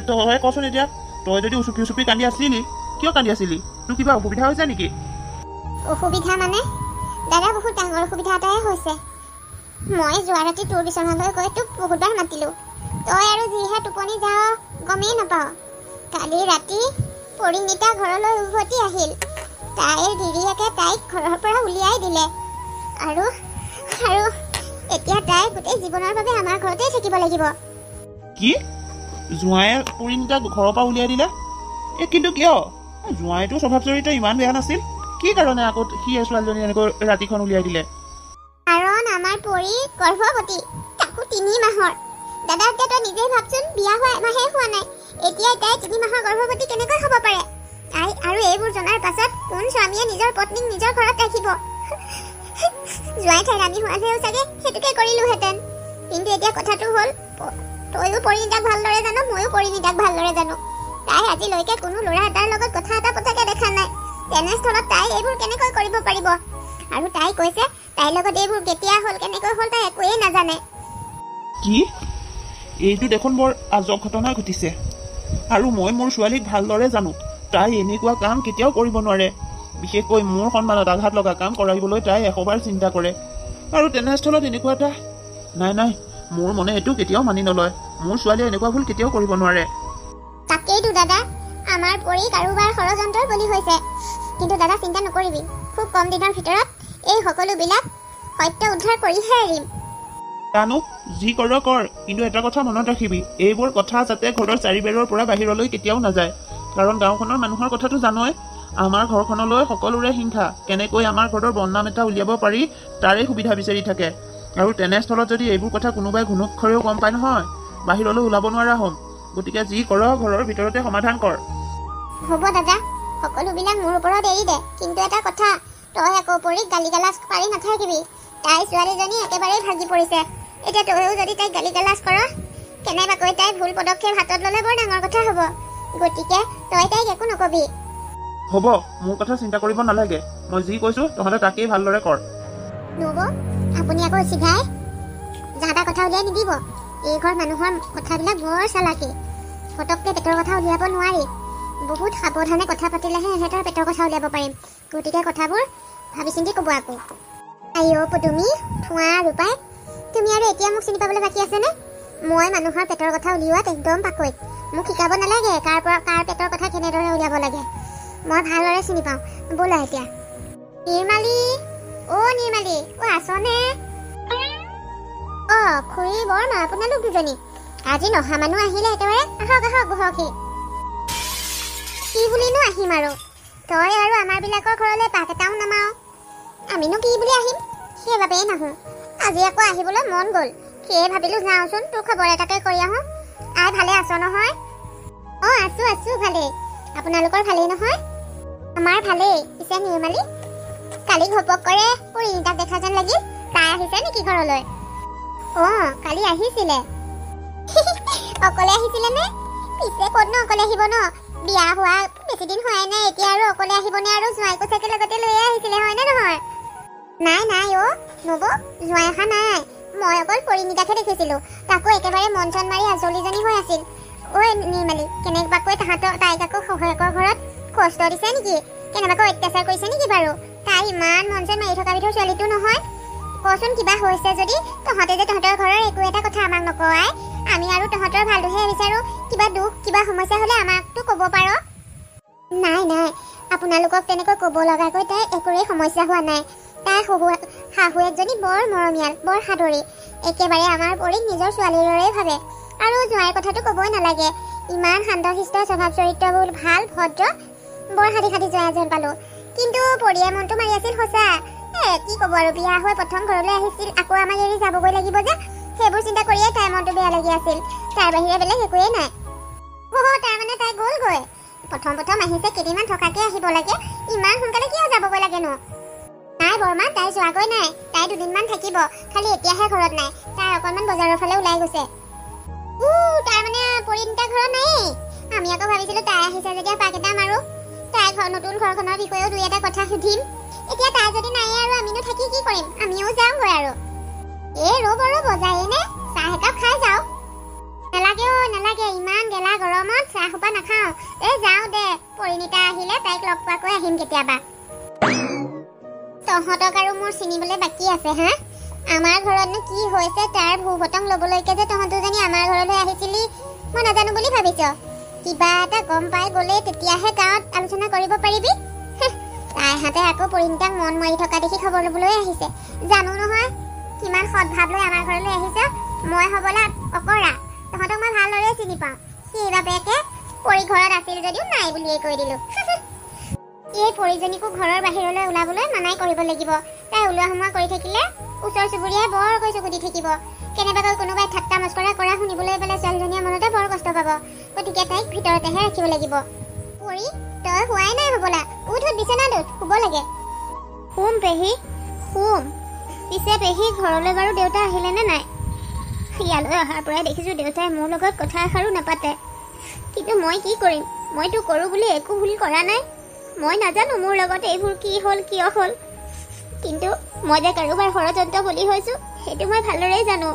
তই কচোন এতিয়া, তই যদি উচুপি কান্দি আছিলি, কিয় কান্দি আছিলি? তোৰ কিবা অসুবিধা হৈছে নেকি? অসুবিধা মানে? দাদা বহুত ডাঙৰ অসুবিধা এটাই হৈছে। মই যোৱা ৰাতি তোৰ বিচনালৈ গৈ তোক বহুতবাৰ মাতিলো। তই আৰু যিহে টোপনি যাৱ গমেই নাপাৱ। কালি ৰাতি পৰিণীতা ঘৰলৈ উভতি আহিল। তাইৰ গিৰিয়েকে তাইক ঘৰৰ পৰা উলিয়াই দিলে। আৰু এতিয়া তাই গোটেই জীৱনৰ বাবে আমাৰ ঘৰতে থাকিব লাগিব। কি? জোঁৱায়ে পৰিণীতা ঘৰৰ পৰা উলিয়াই দিলে? কিন্তু কিয়? জোঁৱাইটো স্বভাৱ চৰিত্ৰ ইমান বেয়া নাছিল। কি কাৰণে আকৌ সি ছোৱালীজনী এনেকৈ ৰাতিখন উলিয়াই দিলে? কাৰণ আমাৰ পৰি গৰ্ভৱতী, তাকো 3 মাহৰ। দাদা এতিয়া তই নিজেই ভাবচোন, বিয়া হোৱা এমাহে হোৱা নাই, এতিয়া তাই 3 মাহৰ গৰ্ভৱতী কেনেকৈ হ'ব পাৰে? আৰু এইবোৰ জনাৰ পাছত কোন স্বামীয়ে নিজৰ পত্নীক নিজৰ ঘৰত ৰাখিব? জোঁৱাই ঠাইত আমি হোৱালেও চাগে সেইটোকে কৰিলোহেঁতেন। কিন্তু এতিয়া কথাটো হ'ল, তইও পৰিণীতাক ভালদৰে জানো, ময়ো পৰিণীতাক ভালদৰে জানো। তাই আজিলৈকে কোনো ল'ৰা এটাৰ লগত কথা এটা পতাকে দেখা নাই। তেনেস্থলত তাই এইবোৰ কেনেকৈ কৰিব পাৰিব? আৰু তাই কৈছে তাইৰ লগত এইবোৰ কেতিয়া হ'ল, কেনেকৈ হ'ল তাই একোৱেই নাজানে। কি? এইটো দেখোন বৰ আজব ঘটনা ঘটিছে। আৰু মই মোৰ ছোৱালীক ভালদৰে জানো। তাই এনেকুৱা কাম কেতিয়াও কৰিব নোৱাৰে। বিশেষকৈ মোৰ সন্মানত আঘাত লগা কাম কৰাইবলৈ তাই 100বাৰ চিন্তা কৰে। আৰু তেনেস্থলত এনেকুৱা এটা নাই, মোৰ মনে এইটো কেতিয়াও মানি নলয়। মোৰ ছোৱালীয়ে এনেকুৱা ভুল কেতিয়াও কৰিব নোৱাৰে। তাকেইতো দাদা, আমাৰ পৰি কাৰোবাৰ ষড়যন্ত্ৰৰ বলি হৈছে। কিন্তু দাদা চিন্তা নকৰিবি, খুব কম দিনৰ ভিতৰত এই সকলোবিলাক সত্য উদ্ধাৰ কৰিহে এৰিম। জানো যি কৰ কৰ, কিন্তু এটা কথা মনত ৰাখিবি, এইবোৰ কথা যাতে ঘৰৰ চাৰিবেৰৰ পৰা বাহিৰলৈ কেতিয়াও নাযায়। কাৰণ গাঁওখনৰ মানুহৰ কথাটো জানই, আমাৰ ঘৰখনলৈ সকলোৰে হিংসা। কেনেকৈ আমাৰ ঘৰৰ বদনাম এটা উলিয়াব পাৰি তাৰে সুবিধা বিচাৰি থাকে। আৰু তেনেস্থলত যদি এইবোৰ কথা কোনোবাই ঘুনুক্ষৰেও গম পায় নহয়, বাহিৰলৈ ওলাব নোৱাৰা হ'ম। গতিকে যি কৰ ঘৰৰ ভিতৰতে সমাধান কৰ। হ'ব দাদা, সকলোবিলাক মোৰ ওপৰত এৰি দে। কিন্তু এটা কথা, তই আকৌ পৰি গালি গালাজ পাৰি নাথাকিবি। তাই ছোৱালীজনী একেবাৰেই ভাগি পৰিছে। এতিয়া তইও যদি তাইক গালি গালাজ কৰ, কেনেবাকৈ তাই ভুল পদক্ষেপ হাতত ল'লে বৰ ডাঙৰ কথা হ'ব। গতিকে তই তাইক একো নকবি। হ'ব, মোৰ কথা চিন্তা কৰিব নালাগে। মই যি কৈছো তহঁতে তাকেই ভালদৰে কৰ। নব, আপুনি আকৌ চিধাই যাহা কথা উলিয়াই নিদিব। এই ঘৰ মানুহৰ কথাবিলাক বৰ চালাকি। ফটককে পেটৰ কথা উলিয়াব নোৱাৰি। বহুত সাৱধানে কথা পাতিলেহে এহেঁতৰ পেটৰ কথা উলিয়াব পাৰিম। গতিকে কথাবোৰ ভাবি চিন্তি ক'ব আকৌ। আইঅ' পদুমি, থোৱা ৰূপাই, তুমি আৰু এতিয়া মোক চিনি পাবলৈ বাকী আছেনে? মই মানুহৰ পেটৰ কথা উলিওৱাত একদম পাকৈত। মোক শিকাব নালাগে কাৰ পেটৰ কথা কেনেদৰে উলিয়াব লাগে। মই ভালদৰে চিনি পাওঁ। ব'লা এতিয়া। নিৰ্মালী, নিৰ্মালী, আছনে? খুৰী বৰমা, আপোনালোক দুজনী আজি নহা মানুহ আহিলে একেবাৰে। আহক বহকহি। কি বুলিনো আহিম আৰু, তই আৰু আমাৰ বিলাকৰ ঘৰলৈ পাক এটাও নামাও। আমিনো কি বুলি আহিম, সেইবাবেই নাহোঁ। আজি আকৌ আহিবলৈ মন গ'ল, সেয়ে ভাবিলো যাওঁচোন, তোৰ খবৰ এটাকে কৰি আহোঁ। আই, ভালে আছ নহয়? আছো ভালেই। আপোনালোকৰ ভালেই নহয়? আমাৰ ভালেই। পিছে নিৰ্মালী, কালি ঘপক কৰে পৰিণীতাক দেখা যেন লাগিল। তাই আহিছে নেকি ঘৰলৈ? কালি আহিছিলে। অকলে আহিছিলে নে? পিছে ক'তনো অকলে আহিব ন, বিয়া হোৱা বেছি দিন হোৱাই নাই। এতিয়া আৰু অকলে আহিবনে? আৰু জোঁৱাইকো চাগে লগতে লৈয়ে আহিছিলে, হয়নে নহয়? নাই নব, জোঁৱাই অহা নাই। মই অকল পৰিণীতাকহে দেখিছিলো। তাকো একেবাৰে মন চন মাৰি আজলিজনী হৈ আছিল। নিৰ্মালী, কেনেবাকৈ তাইক আকৌ শহুৰেকৰ ঘৰত কষ্ট দিছে নেকি? কেনেবাকৈ অত্যাচাৰ কৰিছে নেকি বাৰু? তাই ইমান মন চন মাৰি থকা বিধৰ ছোৱালীটো নহয়। কচোন, কিবা হৈছে যদি তহঁতে যে তহঁতৰ ঘৰৰ একো এটা কথা আমাক নকয়। আমি আৰু তহঁতৰ ভালটোহে বিচাৰো। কিবা দুখ, কিবা সমস্যা হ'লে আমাকতো ক'ব পাৰ। নাই, আপোনালোকক তেনেকৈ ক'ব লগাকৈ তাই একোৰেই সমস্যা হোৱা নাই। তাই শাহুৱেকজনী বৰ মৰমীয়াল, বৰ সাদৰী। একেবাৰে আমাৰ পৰিক নিজৰ ছোৱালীৰ দৰেই ভাবে। আৰু জোঁৱাইৰ কথাটো ক'বই নালাগে। ইমান শান্তশিষ্ট স্বভাৱ চৰিত্ৰবোৰ, ভাল ভদ্ৰ, বৰ সাধি জোঁৱাই যেন পালো। কিন্তু পৰিয়ে মনটো মাৰি আছিল সঁচা। কি ক'ব আৰু, বিয়া হৈ প্ৰথম ঘৰলৈ আহিছিল, আকৌ আমাক এৰি যাবগৈ লাগিব যে, সেইবোৰ চিন্তা কৰিয়ে তাইৰ মনটো বেয়া লাগি আছিল। তাৰ বাহিৰে বেলেগ একোৱেই নাই। তাৰমানে তাই গ'লগৈ? প্ৰথম আহিছে, কেইদিনমান থকাকে আহিব লাগে। ইমান সোনকালে কিয় যাবগৈ লাগেনো? নাই বৰমা, তাই যোৱাগৈ নাই। তাই দুদিনমান থাকিব, খালি এতিয়াহে ঘৰত নাই। তাই অকণমান বজাৰৰ ফালে ওলাই গৈছে। তাৰমানে পৰিণীতা ঘৰত নায়েই। আমি আকৌ ভাবিছিলো তাই আহিছে যেতিয়া পাক এটা মাৰো, তাই নতুন ঘৰখনৰ বিষয়েও দুই এটা কথা সুধিম। এতিয়া তাই যদি নায়ে আৰু আমিনো থাকি কি কৰিম? আমিও যাওঁগৈ আৰু। ৰ'ব যায়ে নে? চাহ একাপ খাই যাওঁ। নালাগে, ইমান গেলা গৰমত চাহ সোপা নাখাওঁ। যাওঁ দে, পৰিণীতা আহিলে তাইক লগ পোৱাকৈ আহিম কেতিয়াবা। তহঁতক আৰু মোৰ চিনিবলৈ বাকী আছে হা? আমাৰ ঘৰতনো কি হৈছে তাৰ ভূ-বতং ল'বলৈকে যে তহঁত দুজনী আমাৰ ঘৰলৈ আহিছিলি, মই নাজানো বুলি ভাবিছ? কিবা এটা গম পাই গ'লে তেতিয়াহে গাঁৱত আলোচনা কৰিব পাৰিবি। তাইহঁতে আকৌ পৰিণীতাক মন মাৰি থকা দেখি খবৰ ল'বলৈ আহিছে। জানো নহয় কিমান সদ্ভাৱ লৈ আমাৰ ঘৰলৈ আহিছ। মই হ'বলা অকৰা, তহঁতক মই ভালদৰে চিনি পাওঁ। সেইবাবেকে পৰি ঘৰত আছিল যদিও নাই বুলিয়ে কৈ দিলো। এই পৰিজনীকো ঘৰৰ বাহিৰলৈ ওলাবলৈ মানাই কৰিব লাগিব। তাই ওলোৱা সোমোৱা কৰি থাকিলে ওচৰ চুবুৰীয়াই বৰকৈ চকু দি থাকিব। কেনেবাকৈ কোনোবাই ঠাট্টা মস্কৰা কৰা শুনিবলৈ পালে ছোৱালীজনীয়ে মনতে বৰ কষ্ট পাব। গতিকে তাইক ভিতৰতেহে ৰাখিব লাগিব। পৰি, তই শুৱাই নাই হ'বলা? উঠ বিচনাত উঠ, শুব লাগে। শুম পেহী, শুম। পিছে পেহী, ঘৰলৈ বাৰু দেউতা আহিলে নে নাই? ইয়ালৈ অহাৰ পৰাই দেখিছো দেউতাই মোৰ লগত কথা এষাৰো নাপাতে। কিন্তু মই কি কৰিম? মইতো কৰোঁ বুলি একো ভুল কৰা নাই। মই নাজানো মোৰ লগত এইবোৰ কি হ'ল, কিয় হ'ল। কিন্তু মই যে কাৰোবাৰ ষড়যন্ত্ৰ বলি হৈছো সেইটো মই ভালদৰেই জানো।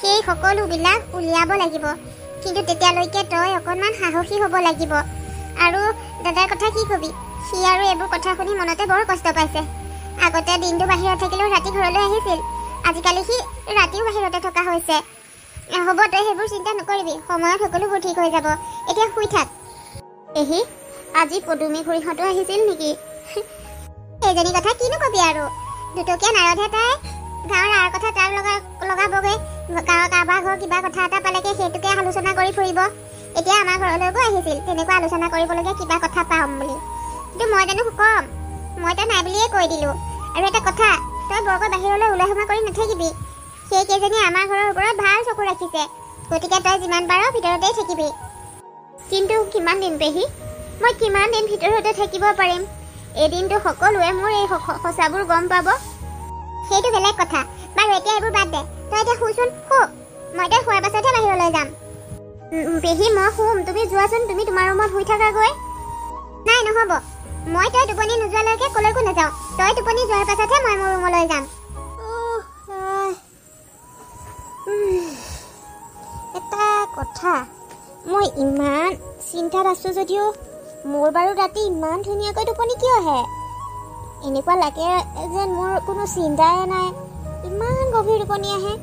সেই সকলোবিলাক উলিয়াব লাগিব। কিন্তু তেতিয়ালৈকে তই অকণমান সাহসী হ'ব লাগিব। আৰু দাদাৰ কথা কি কবি, সি আৰু এইবোৰ কথা শুনি মনতে বৰ কষ্ট পাইছে। আগতে দিনটো বাহিৰত থাকিলেও ৰাতি ঘৰলৈ আহিছিল, আজিকালি সি ৰাতিও বাহিৰতে থকা হৈছে। হ'ব, তই সেইবোৰ চিন্তা নকৰিবি, সময়ত সকলোবোৰ ঠিক হৈ যাব। এতিয়া শুই থাক। পেহী, আজি পদুমী খুৰীহঁতো আহিছিল নেকি? সেইজনী কথা কিনো কবি আৰু, দুটকীয়া নাৰদহে তাই। গাঁৱৰ আৰ কথা তাৰ লগাবগৈ, গাঁৱৰ কাৰোবাৰ ঘৰ কিবা কথা এটা পালেগে সেইটোকে আলোচনা কৰি ফুৰিব। এতিয়া আমাৰ ঘৰলৈকো আহিছিল তেনেকুৱা আলোচনা কৰিবলগীয়া কিবা কথা পাম বুলি, কিন্তু মই জানো কম? মই তই নাই বুলিয়ে কৈ দিলো। আৰু এটা কথা, তই বৰকৈ বাহিৰলৈ ওলাই সোমাই কৰি নাথাকিবি। সেইকেইজনীয়ে আমাৰ ঘৰৰ ওপৰত ভাল চকু ৰাখিছে, গতিকে তই যিমান পাৰ ভিতৰতেই থাকিবি। কিন্তু কিমান দিন পেহী, মই কিমান দিন ভিতৰতে থাকিব পাৰিম? এদিনটো সকলোৱে মোৰ এই সঁচাবোৰ গম পাব। সেইটো বেলেগ কথা, বাৰু এতিয়া এইবোৰ বাদ দে, তই এতিয়া শুচোন, শু। মই তই শোৱাৰ পাছতহে বাহিৰলৈ যাম। পেহী, মই শুম, তুমি যোৱাচোন, তুমি তোমাৰ ৰুমত শুই থাকাগৈ। নাই, নহ'ব, মই তই টোপনি নোযোৱালৈকে কলৈকো নাযাওঁ। তই টোপনি যোৱাৰ পাছতহে মই মোৰ ৰুমলৈ যাম। এটা কথা, মই ইমান চিন্তাত আছো যদিও মোৰ বাৰু ৰাতি ইমান ধুনীয়াকৈ টোপনি কিয় আহে? এনেকুৱা লাগে যেন মোৰ কোনো চিন্তাই নাই, ইমান গভীৰ টোপনি আহে।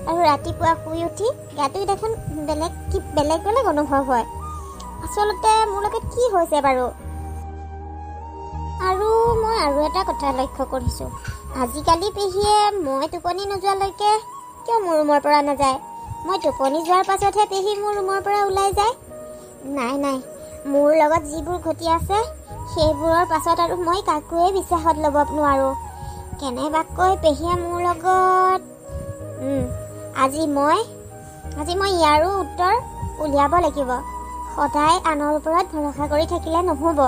আৰু ৰাতিপুৱা শুই উঠি গাটো দেখোন বেলেগ অনুভৱ হয়। আচলতে মোৰ লগত কি হৈছে বাৰু? আৰু মই আৰু এটা কথা লক্ষ্য কৰিছোঁ, আজিকালি পেহীয়ে মই টোপনি নোযোৱালৈকে কিয় মোৰ ৰুমৰ পৰা নাযায়? মই টোপনি যোৱাৰ পাছতহে পেহী মোৰ ৰুমৰ পৰা ওলাই যায়। নাই, মোৰ লগত যিবোৰ ঘটি আছে সেইবোৰৰ পাছত আৰু মই কাকোৱে বিশ্বাসত ল'ব নোৱাৰোঁ। কেনেবাকৈ পেহীয়ে মোৰ লগত আজি মই ইয়াৰো উত্তৰ উলিয়াব লাগিব। সদায় আনৰ ওপৰত ভৰসা কৰি থাকিলে নহ'ব।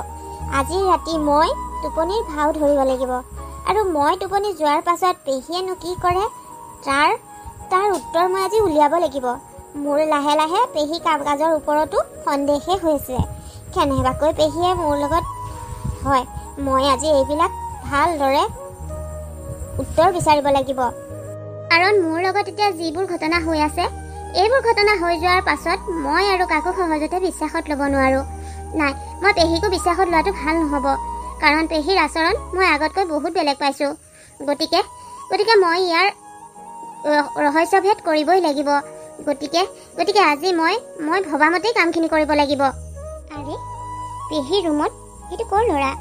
আজি ৰাতি মই টোপনিৰ ভাও ধৰিব লাগিব, আৰু মই টোপনি যোৱাৰ পাছত পেহীয়েনো কি কৰে তাৰ উত্তৰ মই আজি উলিয়াব লাগিব। মোৰ লাহে লাহে পেহী কাম কাজৰ ওপৰতো সন্দেহে হৈছে। কেনেবাকৈ পেহীয়ে মোৰ লগত হয়, মই আজি এইবিলাক ভালদৰে উত্তৰ বিচাৰিব লাগিব। কাৰণ মোৰ লগত এতিয়া যিবোৰ ঘটনা হৈ আছে, এইবোৰ ঘটনা হৈ যোৱাৰ পাছত মই আৰু কাকো সহজতে বিশ্বাসত ল'ব নোৱাৰোঁ। নাই, মই পেহীকো বিশ্বাসত লোৱাটো ভাল নহ'ব, কাৰণ পেহীৰ আচৰণ মই আগতকৈ বহুত বেলেগ পাইছোঁ। গতিকে মই ইয়াৰ ৰহস্যভেদ কৰিবই লাগিব। গতিকে আজি মই ভবামতেই কামখিনি কৰিব লাগিব। আৰে, পেহীৰ ৰুমত সেইটো ক'ৰ ল'ৰা?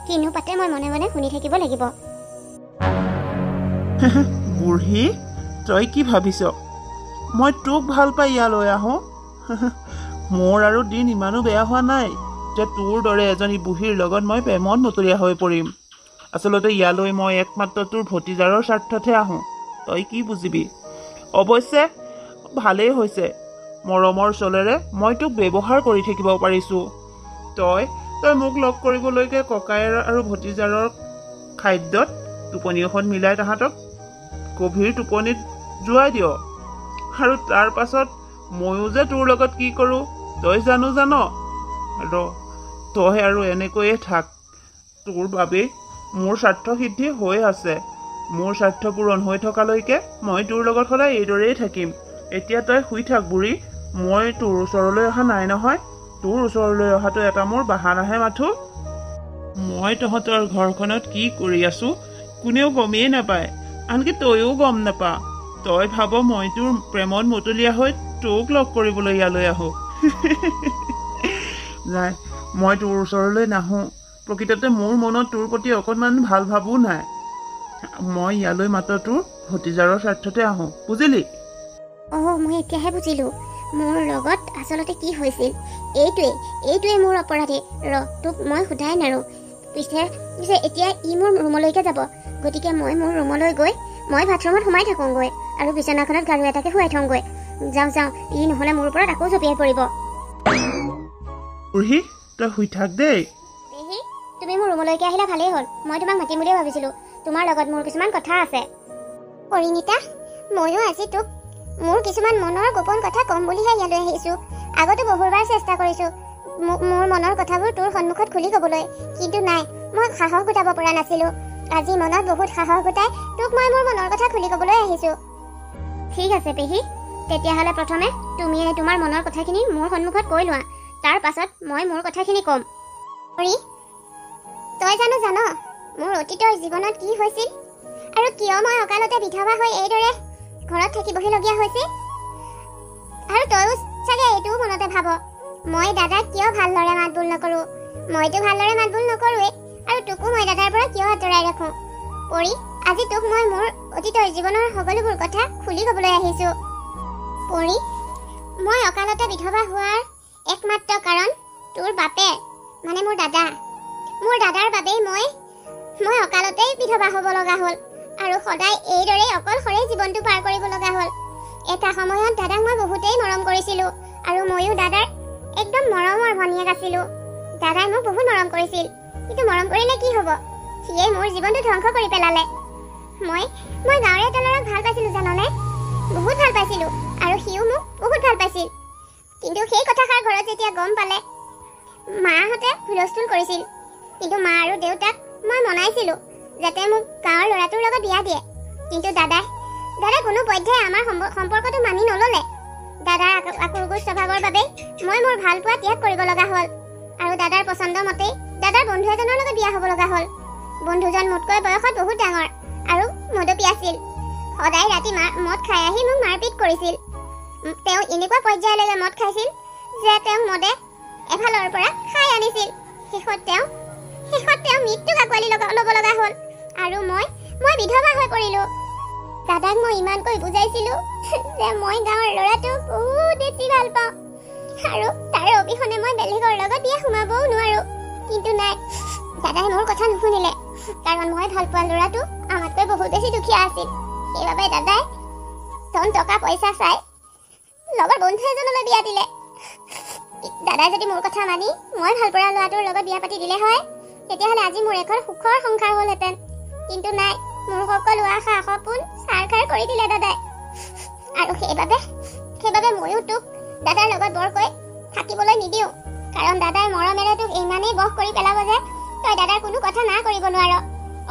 কিনো পাতে মই মনে মনে শুনি থাকিব লাগিব। বুঢ়ী, তই কি ভাবিছ মই তোক ভাল পাই ইয়ালৈ আহোঁ? মোৰ আৰু দিন ইমানো বেয়া হোৱা নাই যে তোৰ দৰে এজনী বুঢ়ীৰ লগত মই প্ৰেমত নতলীয়া হৈ পৰিম। আচলতে ইয়ালৈ মই একমাত্ৰ তোৰ ভতিজাৰৰ স্বাৰ্থতহে আহোঁ, তই কি বুজিবি? অৱশ্যে ভালেই হৈছে, মৰমৰ চলেৰে মই তোক ব্যৱহাৰ কৰি থাকিব পাৰিছোঁ। তই মোক লগ কৰিবলৈকে ককায়েৰ আৰু ভতিজাৰৰ খাদ্যত টোপনি এখন মিলাই তাহাঁতক গভীৰ টোপনিত যোৱাই দিয়, আৰু তাৰ পাছত ময়ো যে তোৰ লগত কি কৰোঁ তই জান। তই আৰু এনেকৈয়ে থাক, তোৰ বাবেই মোৰ স্বাৰ্থ সিদ্ধি হৈ আছে। মোৰ স্বাৰ্থ পূৰণ হৈ থকালৈকে মই তোৰ লগত সদায় এইদৰেই থাকিম। এতিয়া তই শুই থাক বুঢ়ী, মই তোৰ ওচৰলৈ অহা নাই নহয়। তোৰ ওচৰলৈ অহাটো এটা মোৰ বাহানাহে মাথো। মই তহঁতৰ ঘৰখনত কি কৰি আছো কোনেও গমেই নাপায়, আনকি তইও গম নাপা। তই ভাব মই তোৰ প্ৰেমত মতলীয়া হৈ তোক লগ কৰিবলৈ ইয়ালৈ আহোঁ। নাই, মই তোৰ ওচৰলৈ নাহোঁ। প্ৰকৃততে মোৰ মনত তোৰ প্ৰতি অকণমান ভাল ভাবো নাই। মই ইয়ালৈ মাত্ৰ তোৰ ভতিজাৰৰ স্বাৰ্থতে আহোঁ, বুজিলি? মই এতিয়াহে বুজিলোঁ মোৰ লগত আচলতে কি হৈছিল। এইটোৱে মোৰ অপৰাধী। তোক মই সোধাই নাৰো। পিছে এতিয়া ই মোৰ ৰুমলৈকে যাব, গতিকে মই মোৰ ৰুমলৈ গৈ মই বাথৰুমত সোমাই থাকোঁগৈ আৰু বিচনাখনত গাৰু এটাকে শুৱাই থওঁগৈ। যাওঁ, ই নহ'লে মোৰ ওপৰত আকৌ জঁপিয়াই পৰিব। বুঢ়ী, তই শুই থাক দেই। পেহী, তুমি মোৰ ৰুমলৈকে আহিলা ভালেই হ'ল। মই তোমাক মাতিম বুলিয়ে ভাবিছিলোঁ, তোমাৰ লগত মোৰ কিছুমান কথা আছে। পৰিণীতা, ময়ো আজি তোক মোৰ কিছুমান মনৰ গোপন কথা ক'ম বুলিহে ইয়ালৈ আহিছোঁ। আগতো বহুবাৰ চেষ্টা কৰিছোঁ মোৰ মনৰ কথাবোৰ তোৰ সন্মুখত খুলি ক'বলৈ, কিন্তু নাই, মই সাহস গোটাব পৰা নাছিলোঁ। আজি মনত বহুত সাহস গোটাই তোক মই মোৰ মনৰ কথা খুলি ক'বলৈ আহিছোঁ। ঠিক আছে পেহী, তেতিয়াহ'লে প্ৰথমে তুমি তোমাৰ মনৰ কথাখিনি মোৰ সন্মুখত কৈ লোৱা, তাৰ পাছত মই মোৰ কথাখিনি ক'ম। পৰী, তই জানো জান মোৰ অতীতৰ জীৱনত কি হৈছিল আৰু কিয় মই অকালতে বিধৱা হৈ এইদৰে ঘৰত থাকিবহিলগীয়া হৈছিল? আৰু তয়ো চাগে এইটোও মনতে ভাব মই দাদাক কিয় ভালদৰে মাত বোল নকৰোঁ। মইতো ভালদৰে মাত বোল নকৰোঁৱেই, আৰু তোকো মই দাদাৰ পৰা কিয় আঁতৰাই ৰাখোঁ। পৰী, আজি তোক মই মোৰ অতীতৰ জীৱনৰ সকলোবোৰ কথা খুলি ক'বলৈ আহিছোঁ। পৰী, মই অকালতে বিধৱা হোৱাৰ একমাত্ৰ কাৰণ তোৰ বাপে, মানে মোৰ দাদা। মোৰ দাদাৰ বাবেই মই অকালতেই বিধৱা হ'ব লগা হ'ল আৰু সদায় এইদৰে অকলশৰে জীৱনটো পাৰ কৰিব লগা হ'ল। এটা সময়ত দাদাক মই বহুতেই মৰম কৰিছিলোঁ আৰু ময়ো দাদাৰ একদম মৰমৰ ভনীয়েক আছিলোঁ। দাদাই মোক বহুত মৰম কৰিছিল, কিন্তু মৰম কৰিলে কি হ'ব, সিয়ে মোৰ জীৱনটো ধ্বংস কৰি পেলালে। মই গাঁৱৰে এটা ল'ৰাক ভাল পাইছিলোঁ জাননে, বহুত ভাল পাইছিলোঁ, আৰু সিও মোক বহুত ভাল পাইছিল। কিন্তু সেই কথাষাৰ ঘৰত যেতিয়া গম পালে, মাহঁতে হুলস্থুল কৰিছিল। কিন্তু মা আৰু দেউতাক মই মনাইছিলোঁ যাতে মোক গাঁৱৰ ল'ৰাটোৰ লগত বিয়া দিয়ে। কিন্তু দাদাই কোনো পধ্যেই আমাৰ সম্পৰ্কটো মানি নল'লে। দাদাৰ আকুৰগুজ স্বভাৱৰ বাবে মই মোৰ ভাল পোৱা ত্যাগ কৰিব লগা হ'ল আৰু দাদাৰ পচন্দ মতেই দাদাৰ বন্ধু এজনৰ লগত বিয়া হ'ব লগা হ'ল। বন্ধুজন মোতকৈ বয়সত বহুত ডাঙৰ আৰু মদপি আছিল। সদায় ৰাতি মদ খাই আহি মোক মাৰপিট কৰিছিল। তেওঁ এনেকুৱা পৰ্যায়লৈকে মদ খাইছিল যে তেওঁ মদে এফালৰ পৰা খাই আনিছিল। শেষত তেওঁ মৃত্যুক আঁকোৱালি ল'ব লগা হ'ল আৰু মই বিধৱা হৈ পৰিলোঁ। দাদাক মই ইমানকৈ বুজাইছিলোঁ যে মই গাঁৱৰ ল'ৰাটোক বহুত বেছি ভাল পাওঁ আৰু তাৰ অবিহনে মই বেলেগৰ লগত বিয়া সোমাবও নোৱাৰোঁ। কিন্তু নাই, দাদাই মোৰ কথা নুশুনিলে, কাৰণ মই ভাল পোৱা ল'ৰাটো আমাতকৈ বহুত বেছি দুখীয়া আছিল। সেইবাবে দাদাই ধন টকা পইচা চাই লগৰ বন্ধু এজনলৈ বিয়া দিলে। দাদাই যদি মোৰ কথা মানি মই ভাল পোৱা ল'ৰাটোৰ লগত বিয়া পাতি দিলে হয়, তেতিয়াহ'লে আজি মোৰ এখন সুখৰ সংসাৰ হ'লহেঁতেন। কিন্তু নাই, মোৰ সকলো আশা সপোন ছাৰখাৰ কৰি দিলে দাদাই। আৰু সেইবাবে ময়ো তোক দাদাৰ লগত বৰকৈ থাকিবলৈ নিদিওঁ, কাৰণ দাদাই মৰমেৰে তোক ইমানেই বশ কৰি পেলাব যে তই দাদাৰ কোনো কথা না কৰিব নোৱাৰ।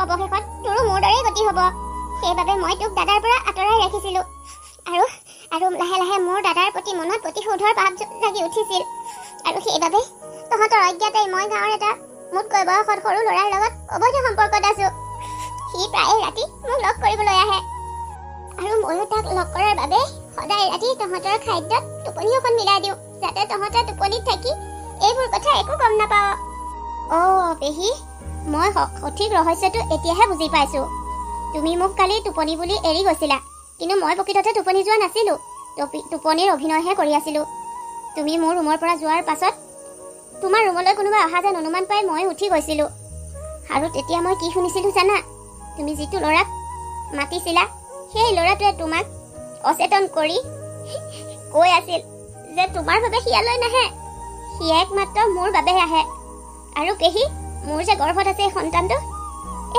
অৱশেষত তোৰো মোৰ দৰেই গতি হ'ব। সেইবাবে মই তোক দাদাৰ পৰা আঁতৰাই ৰাখিছিলোঁ আৰু লাহে লাহে মোৰ দাদাৰ প্ৰতি মনত প্ৰতিশোধৰ ভাৱ লাগি উঠিছিল। আৰু সেইবাবে তহঁতৰ অজ্ঞাতেই মই গাঁৱৰ এটা মোতকৈ বয়সত সৰু ল'ৰাৰ লগত অবৈধ সম্পৰ্কত আছোঁ। সি প্ৰায়ে ৰাতি মোক লগ কৰিবলৈ আহে আৰু ময়ো তাক লগ কৰাৰ বাবে সদায় ৰাতি তহঁতৰ খাদ্যত টোপনি অকণ মিলাই দিওঁ, যাতে তহঁতৰ টোপনিত থাকি এইবোৰ কথা একো গম নাপাওঁ। পেহী, মই সঠিক ৰহস্যটো এতিয়াহে বুজি পাইছোঁ। তুমি মোক কালি টোপনি বুলি এৰি গৈছিলা, কিন্তু মই প্ৰকৃততে টোপনি যোৱা নাছিলোঁ, টোপনিৰ অভিনয়হে কৰি আছিলোঁ। তুমি মোৰ ৰুমৰ পৰা যোৱাৰ পাছত তোমাৰ ৰুমলৈ কোনোবা অহা যেন অনুমান পাই মই উঠি গৈছিলোঁ। আৰু তেতিয়া মই কি শুনিছিলোঁ জানা? তুমি যিটো ল'ৰাক মাতিছিলা, সেই ল'ৰাটোৱে তোমাক অচেতন কৰি কৈ আছিল যে তোমাৰ বাবে সিয়ালৈ নাহে, সি একমাত্ৰ মোৰ বাবেহে আহে। আৰু পেহী, মোৰ যে গৰ্ভত আছে এই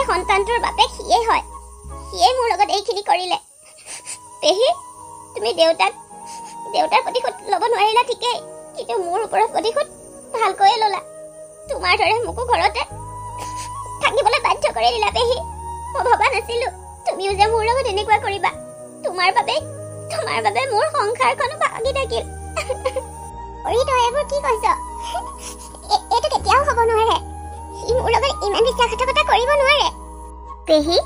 সন্তানটোৰ বাপেক সিয়েই হয়। সিয়েই মোৰ লগত এইখিনি কৰিলে। পেহী, তুমি দেউতাৰ প্ৰতিশোধ ল'ব নোৱাৰিলা ঠিকেই, কিন্তু মোৰ ওপৰত প্ৰতিশোধ ভালকৈয়ে ল'লা। তোমাৰ দৰে মোকো ঘৰতে থাকিবলৈ বাধ্য কৰি দিলা পেহী। মই ভবা নাছিলোঁ তুমিও যে মোৰ লগত এনেকুৱা কৰিবা। তোমাৰ বাবে মোৰ সংসাৰখনো ভাগি থাকিল। তই এইবোৰ কি কৈছ? এইটো কেতিয়াও হ'ব নোৱাৰে। সি মোৰ লগত ইমান বিশ্বাসঘাতকতা কৰিব নোৱাৰে। পেহী,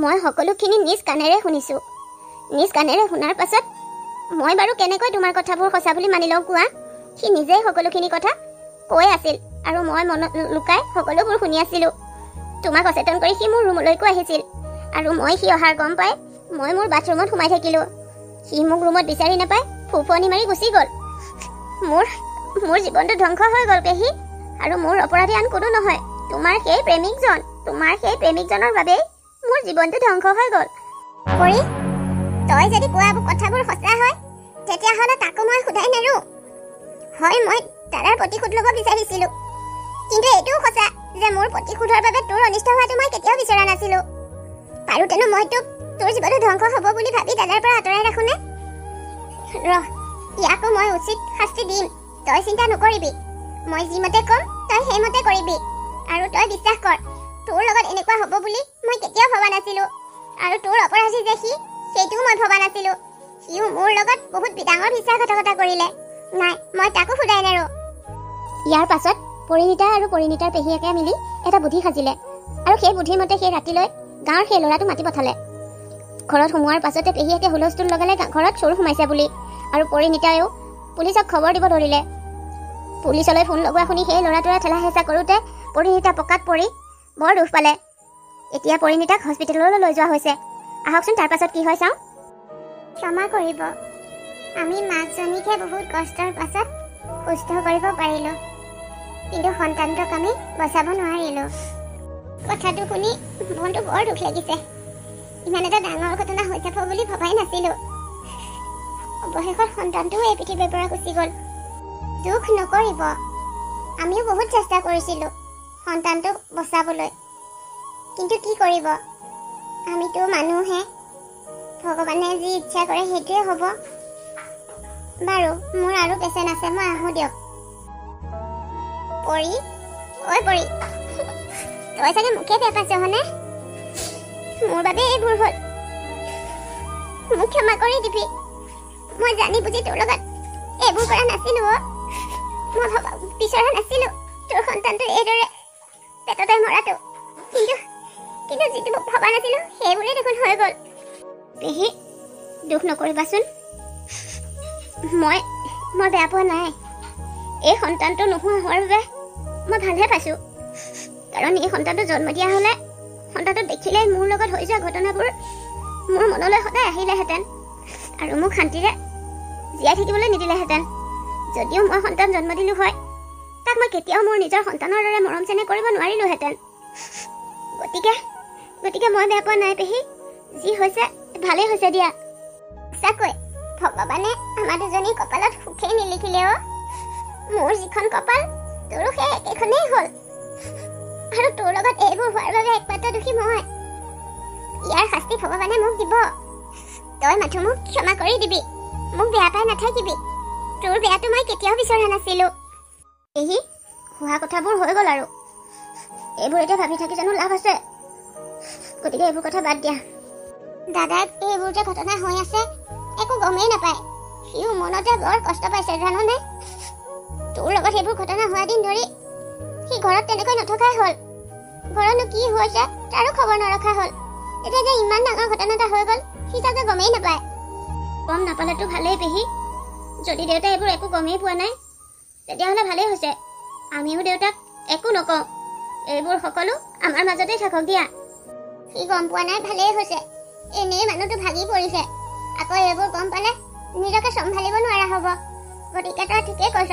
মই সকলোখিনি নিজ কাণেৰে শুনিছোঁ। নিজ কাণেৰে শুনাৰ পাছত মই বাৰু কেনেকৈ তোমাৰ কথাবোৰ সঁচা বুলি মানি লওঁ কোৱা? সি নিজেই সকলোখিনি কথা কৈ আছিল আৰু মই মনত লুকাই সকলোবোৰ শুনি আছিলোঁ। তোমাক অচেতন কৰি সি মোৰ ৰুমলৈকো আহিছিল আৰু মই সি অহাৰ গম পাই মই মোৰ বাথৰুমত সোমাই থাকিলোঁ। সি মোক ৰুমত বিচাৰি নাপাই ফুফনি মাৰি গুচি গ'ল। মোৰ জীৱনটো ধ্বংস হৈ গ'ল পেহী, আৰু মোৰ অপৰাধী আন কোনো নহয়, তোমাৰ সেই প্ৰেমিকজনৰ বাবেই মোৰ জীৱনটো ধ্বংস হৈ গ'ল। পৰী, তই যদি কোৱা কথাবোৰ সঁচা হয়, তেতিয়াহ'লে তাকো মই সোধাই নেৰোঁ। হয়, মই দাদাৰ প্ৰতিশোধ ল'ব বিচাৰিছিলোঁ, কিন্তু এইটোও সঁচা যে মোৰ প্ৰতিশোধৰ বাবে তোৰ অনিষ্ট হোৱাটো মই কেতিয়াও বিচৰা নাছিলোঁ। পাৰোঁতেনো মই তোৰ জীৱনটো ধ্বংস হ'ব বুলি ভাবি দাদাৰ পৰা আঁতৰাই ৰাখোঁনে? ইয়াকো মই উচিত শাস্তি দিম, তই চিন্তা নকৰিবি। মই যিমতে ক'ম তই সেইমতে কৰিবি, আৰু তই বিশ্বাস কৰ, তোৰ লগত এনেকুৱা হ'ব বুলি মই কেতিয়াও ভবা নাছিলোঁ। আৰু তোৰ অপৰাধী যে সি, সেইটোও মই ভবা নাছিলোঁ। সিও মোৰ লগত বহুত ডাঙৰ বিশ্বাসঘাতকতা কৰিলে। নাই, মই তাকো সোধাই নেৰোঁ। ইয়াৰ পাছত পৰিণীতা আৰু পৰিণীতাৰ পেহীয়েকে মিলি এটা বুদ্ধি সাজিলে আৰু সেই বুদ্ধিৰ মতে সেই ৰাতিলৈ গাঁৱৰ সেই ল'ৰাটো মাতি পঠালে। ঘৰত সোমোৱাৰ পাছতে পেহীয়েকে হুলস্থুল লগালে ঘৰত চোৰ সোমাইছে বুলি, আৰু পৰিণীতায়ো পুলিচক খবৰ দিব ধৰিলে। পুলিচলৈ ফোন লগোৱা শুনি সেই ল'ৰাটোৱে ঠেলা হেঁচা কৰোঁতে পৰিণীতা পকাত পৰি বৰ দুখ পালে। এতিয়া পৰিণীতাক হস্পিটেললৈ লৈ যোৱা হৈছে। আহকচোন তাৰ পাছত কি হয় চাওঁ। ক্ষমা কৰিব, আমি মাকজনীকে বহুত কষ্টৰ পাছত সুস্থ কৰিব পাৰিলোঁ, কিন্তু সন্তানটোক আমি বচাব নোৱাৰিলোঁ। কথাটো শুনি মনটো বৰ দুখ লাগিছে। ইমান এটা ডাঙৰ ঘটনা হৈ যাব বুলি ভবাই নাছিলোঁ। অৱশেষত সন্তানটোও এই পৃথিৱীৰ পৰা গুচি গ'ল। দুখ নকৰিব, আমিও বহুত চেষ্টা কৰিছিলোঁ সন্তানটোক বচাবলৈ, কিন্তু কি কৰিব, আমিতো মানুহে, ভগৱানে যি ইচ্ছা কৰে সেইটোৱে হ'ব। বাৰু মোৰ আৰু পেচেণ্ট আছে, মই আহোঁ দিয়ক। পৰি, ঐ পৰি, তই চাগে মোকে বেয়া পাইছ হয়নে? মোৰ বাবে এইবোৰ হ'ল, মোক ক্ষমা কৰি দিবি। মই জানি বুজি তোৰ লগত এইবোৰ কৰা নাছিলোঁ। মই বিচৰা নাছিলোঁ তোৰ সন্তানটো এইদৰে পেটতে মৰাটো, কিন্তু যিটো মোক ভবা নাছিলোঁ সেইবোৰেই দেখোন হৈ গ'ল। পেহী, দুখ নকৰিবাচোন, মই বেয়া পোৱা নাই। এই সন্তানটো নোহোৱা হোৱাৰ বাবে মই ভালহে পাইছোঁ, কাৰণ এই সন্তানটো জন্ম দিয়া হ'লে সন্তানটো দেখিলে মোৰ লগত হৈ যোৱা ঘটনাবোৰ মোৰ মনলৈ সদায় আহিলেহেঁতেন আৰু মোক শান্তিৰে জীয়াই থাকিবলৈ নিদিলেহেঁতেন। যদিও মই সন্তান জন্ম দিলোঁ হয়, তাক মই কেতিয়াও মোৰ নিজৰ সন্তানৰ দৰে মৰম চেনেহ কৰিব নোৱাৰিলোহেঁতেন। গতিকে মই বেয়া পোৱা নাই পেহী, যি হৈছে ভালেই হৈছে দিয়া। সঁচাকৈ ভগৱানে আমাৰ দুজনীৰ কপালত সুখেই নিলিখিলেও মোৰ যিখন কপাল তোৰো সেই একেখনেই হ'ল, আৰু তোৰ লগত এইবোৰ হোৱাৰ বাবে একমাত্ৰ দোষী মই। ইয়াৰ শাস্তি ভগৱানে মোক দিব। তই মাথো মোক ক্ষমা কৰি দিবি, মোক বেয়া পাই নাথাকিবি। তোৰ বেয়াটো মই কেতিয়াও বিচৰা নাছিলোঁ। পেহী, হোৱা কথাবোৰ হৈ গ'ল আৰু এইবোৰ এতিয়া ভাবি থাকি জানো লাভ আছে? গতিকে এইবোৰ কথা বাদ দিয়া। দাদাক এইবোৰ যে ঘটনা হৈ আছে একো গমেই নাপায়, সিও মনতে বৰ কষ্ট পাইছে জাননে? তোৰ লগত সেইবোৰ ঘটনা হোৱা দিন ধৰি সি ঘৰত তেনেকৈ নথকাই হ'ল। ঘৰতনো কি হৈছে তাৰো খবৰ নৰখা হ'ল। এতিয়া যে ইমান ডাঙৰ ঘটনা এটা হৈ গ'ল সি চাগে গমেই নাপায়। গম নাপালেতো ভালেই পেহী, যদি দেউতাই এইবোৰ একো গমেই পোৱা নাই তেতিয়াহ'লে ভালেই হৈছে। আমিও দেউতাক একো নকওঁ, এইবোৰ সকলো আমাৰ মাজতে থাকক দিয়া। সি গম পোৱা নাই ভালেই হৈছে, এনেই মানুহটো ভাগি পৰিছে। আকৌ এইবোৰ গম পালে নিজকে চম্ভালিব নোৱাৰা হ'ব। গতিকে তই ঠিকেই কৈছ,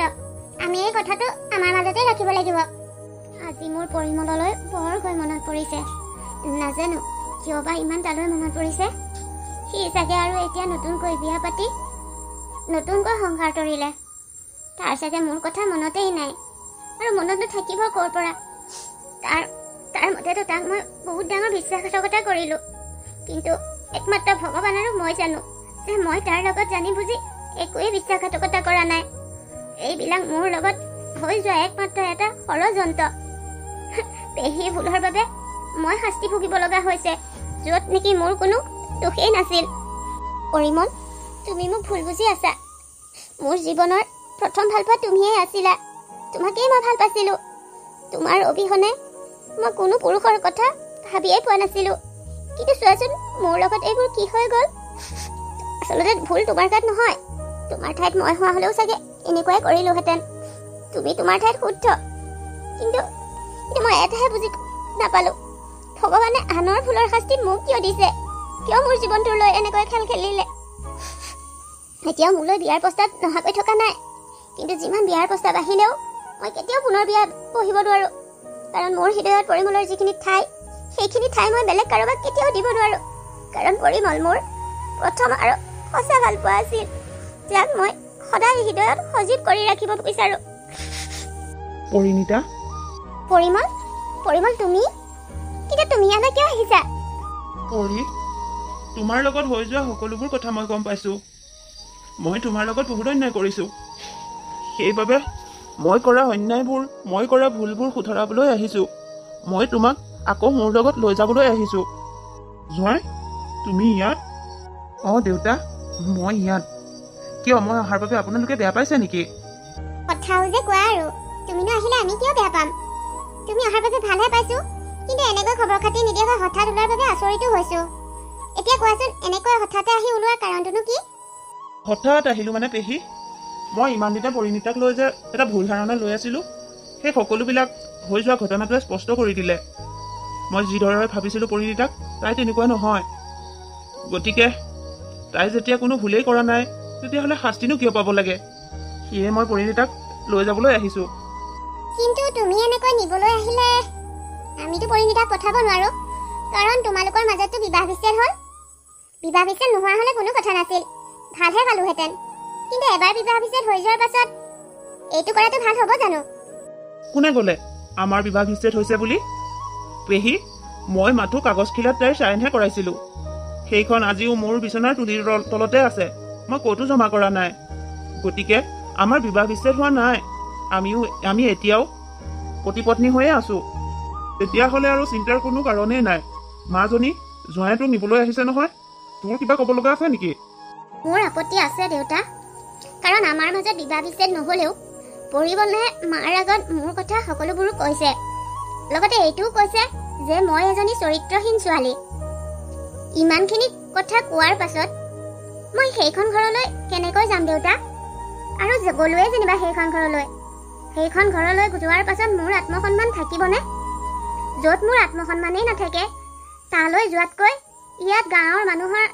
আমি এই কথাটো আমাৰ মাজতে ৰাখিব লাগিব। আজি মোৰ পৰিমললৈ বৰকৈ মনত পৰিছে, নাজানো কিয় বা ইমান তালৈ মনত পৰিছে। সি চাগে আৰু এতিয়া নতুনকৈ বিয়া পাতি নতুনকৈ সংসাৰ তৰিলে। তাৰ চাগে মোৰ কথা মনতেই নাই, আৰু মনতনো থাকিব ক'ৰ পৰা। তাৰ মতেতো তাক মই বহুত ডাঙৰ বিশ্বাসঘাতকতা কৰিলোঁ, কিন্তু একমাত্ৰ ভগৱান আৰু মই জানো যে মই তাৰ লগত জানি বুজি একোৱেই বিশ্বাসঘাতকতা কৰা নাই। এইবিলাক মোৰ লগত হৈ যোৱা একমাত্ৰ এটা ষড়যন্ত্ৰ। পেহীৰ ভুলৰ বাবে মই শাস্তি ভুগিব লগা হৈছে, য'ত নেকি মোৰ কোনো দোষেই নাছিল। পৰিমল, তুমি মোক ভুল বুজি আছা। মোৰ জীৱনৰ প্ৰথম ভালপোৱা তুমিয়েই আছিলা, তোমাকেই মই ভাল পাইছিলোঁ। তোমাৰ অবিহনে মই কোনো পুৰুষৰ কথা ভাবিয়েই পোৱা নাছিলোঁ। কিন্তু চোৱাচোন মোৰ লগত এইবোৰ কি হৈ গ'ল। আচলতে ভুল তোমাৰ গাত নহয়, তোমাৰ ঠাইত মই হোৱা হ'লেও চাগে এনেকুৱাই কৰিলোহেঁতেন। তুমি তোমাৰ ঠাইত শুদ্ধ, কিন্তু মই এটাহে বুজি নাপালোঁ, ভগৱানে আনৰ ভুলৰ শাস্তি মোক কিয় দিছে? কিয় মোৰ জীৱনটোৰ লৈ এনেকৈ খেল খেলিলে? এতিয়াও মোলৈ বিয়াৰ প্ৰস্তাৱ নহাকৈ থকা নাই, কিন্তু যিমান বিয়াৰ প্ৰস্তাৱ আহিলেও মই কেতিয়াও পুনৰ বিয়া বহিব নোৱাৰোঁ, কাৰণ মোৰ হৃদয়ত পৰিমলৰ যিখিনি ঠাই সেইখিনি ঠাই মই বেলেগ কাৰোবাক কেতিয়াও দিব নোৱাৰোঁ। কাৰণ পৰিমল মোৰ প্ৰথম আৰু সঁচা ভালপোৱা আছিল, যাক মই সদায় হৃদয়ত সজীৱ কৰি ৰাখিব বিচাৰোঁ। পৰিণীতা, পৰিমল তুমি? কিন্তু তুমি ইয়ালৈ কিয় আহিছা? পৰি, তোমাৰ লগত হৈ যোৱা সকলোবোৰ কথা মই গম পাইছোঁ। মই তোমাৰ লগত বহুত অন্যায় কৰিছোঁ, সেইবাবে মই কৰা অন্যায়বোৰ, মই কৰা ভুলবোৰ শুধৰাবলৈ আহিছোঁ। মই তোমাক আকৌ মোৰ লগত লৈ যাবলৈ আহিছোঁ। জোঁৱাই, তুমি ইয়াত? অঁ দেউতা, মই ইয়াত। কিয় মই অহাৰ বাবে আপোনালোকে বেয়া পাইছে নেকি? কথাও যে কোৱা আৰু তুমিনো আহিলে আমি কিয় বেয়া পাম? তুমি অহাৰ বাবে ভালহে পাইছো, কিন্তু এনেকৈ খবৰ খাতি নিদিয়াকৈ হঠাৎ ওলোৱাৰ বাবে আচৰিতো হৈছো। এতিয়া কোৱাচোন, এনেকৈ হঠাতে আহি ওলোৱাৰ কাৰণটোনো কি? হঠাৎ আহিলোঁ মানে পেহী, মই ইমান দিনে পৰিণীতাক লৈ যে এটা ভুল ধাৰণা লৈ আছিলোঁ, সেই সকলোবিলাক হৈ যোৱা ঘটনাটোৱে স্পষ্ট কৰি দিলে। মই যিদৰে ভাবিছিলোঁ পৰিণীতাক, তাই তেনেকুৱা নহয়। গতিকে তাই যেতিয়া কোনো ভুলেই কৰা নাই, তেতিয়াহ'লে শাস্তিনো কিয় পাব লাগে? সেয়ে মই পৰিণীতাক লৈ যাবলৈ আহিছোঁ। কিন্তু তুমি এনেকৈ নিবলৈ আহিলে আমিতো পৰিণীতাক পঠাব নোৱাৰো, কাৰণ তোমালোকৰ মাজততো বিবাহ বিচ্ছেদ হ'ল। বিবাহ বিচ্ছেদ নোহোৱা হ'লে কোনো কথা নাছিল, ভালহে পালোহেঁতেন। কিন্তু এবাৰ বিবাহ বিচ্ছেদ হৈ যোৱাৰ পাছত এইটো কৰাটো ভাল হ'ব জানো? কোনে ক'লে আমাৰ বিবাহ বিচ্ছেদ হৈছে বুলি? পেহী, মই মাথো কাগজখিলাত তাইৰ চাইনহে কৰাইছিলোঁ। সেইখন আজিও মোৰ বিচনাৰ তুলিৰ তলতে আছে, মই ক'তো জমা কৰা নাই। গতিকে আমাৰ বিবাহ বিচ্ছেদ হোৱা নাই, আমি এতিয়াও পতি পত্নী হৈয়ে আছোঁ। তেতিয়াহ'লে আৰু চিন্তাৰ কোনো কাৰণেই নাই। মাজনী, জোঁৱায়ে তোক নিবলৈ আহিছে নহয়, তোৰ কিবা ক'ব লগা আছে নেকি? মোৰ আপত্তি আছে দেউতা, কাৰণ আমাৰ মাজত বিবাহ বিচ্ছেদ নহ'লেও পৰিবলে মাৰ আগত মোৰ কথা সকলোবোৰ কৈছে। লগতে এইটোও কৈছে যে মই এজনী চৰিত্ৰহীন ছোৱালী। ইমানখিনি কথা কোৱাৰ পাছত মই সেইখন ঘৰলৈ কেনেকৈ যাম দেউতা? আৰু গ'লোৱে যেনিবা সেইখন ঘৰলৈ যোৱাৰ পাছত মোৰ আত্মসন্মান থাকিবনে? য'ত মোৰ আত্মসন্মানেই নাথাকে, তালৈ যোৱাতকৈ ইয়াত গাঁৱৰ মানুহৰ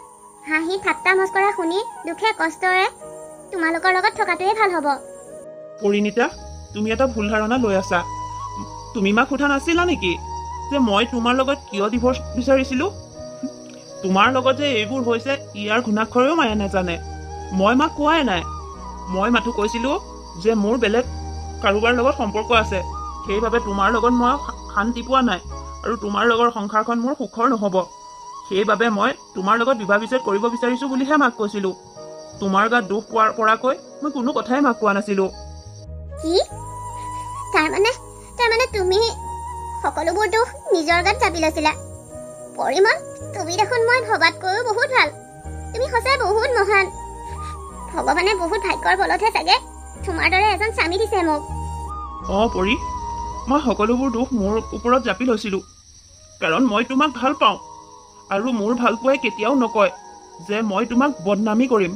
হাঁহি ঠাট্টা মস্কৰা শুনি দুখে কষ্টৰে তোমালোকৰ লগত থকাটোৱে ভাল হ'ব। পৰিণীতা, তুমি এটা ভুল ধাৰণা লৈ আছা। তুমি মাক সোধা নাছিলা নেকি যে মই তোমাৰ লগত কিয় ডিভৰ্চ বিচাৰিছিলোঁ? তোমাৰ লগত যে এইবোৰ হৈছে ইয়াৰ ঘুণাক্ষৰেও মায়ে নাজানে। মই মাক কোৱাই নাই। মই মাথো কৈছিলোঁ যে মোৰ বেলেগ কাৰোবাৰ লগত সম্পৰ্ক আছে, সেইবাবে তোমাৰ লগত মই শান্তি পোৱা নাই আৰু তোমাৰ লগৰ সংসাৰখন মোৰ সুখৰ নহ'ব। সেইবাবে মই তোমাৰ লগত বিবাহ বিচ্ছেদ কৰিব বিচাৰিছোঁ বুলিহে মাক কৈছিলোঁ। তোমাৰ গাত দুখ পৰাকৈ মই কোনো কথাই মাক কোৱা নাছিলোঁ। কি? তাৰমানে তুমি সকলোবোৰ দুখ নিজৰ গাত জাপি লৈছিলা? পৰিমল, তুমি দেখোন মই ভবাতকৈও বহুত ভাল। তুমি সঁচাই বহুত মহান। ভগৱানে বহুত ভাগ্যৰ বলতহে চাগে তোমাৰ দৰে এজন স্বামী দিছে মোক। পৰি, মই সকলোবোৰ দুখ মোৰ ওপৰত জাপি লৈছিলোঁ, কাৰণ মই তোমাক ভাল পাওঁ আৰু মোৰ ভালপোৱাই কেতিয়াও নকয় যে মই তোমাক বদনামী কৰিম।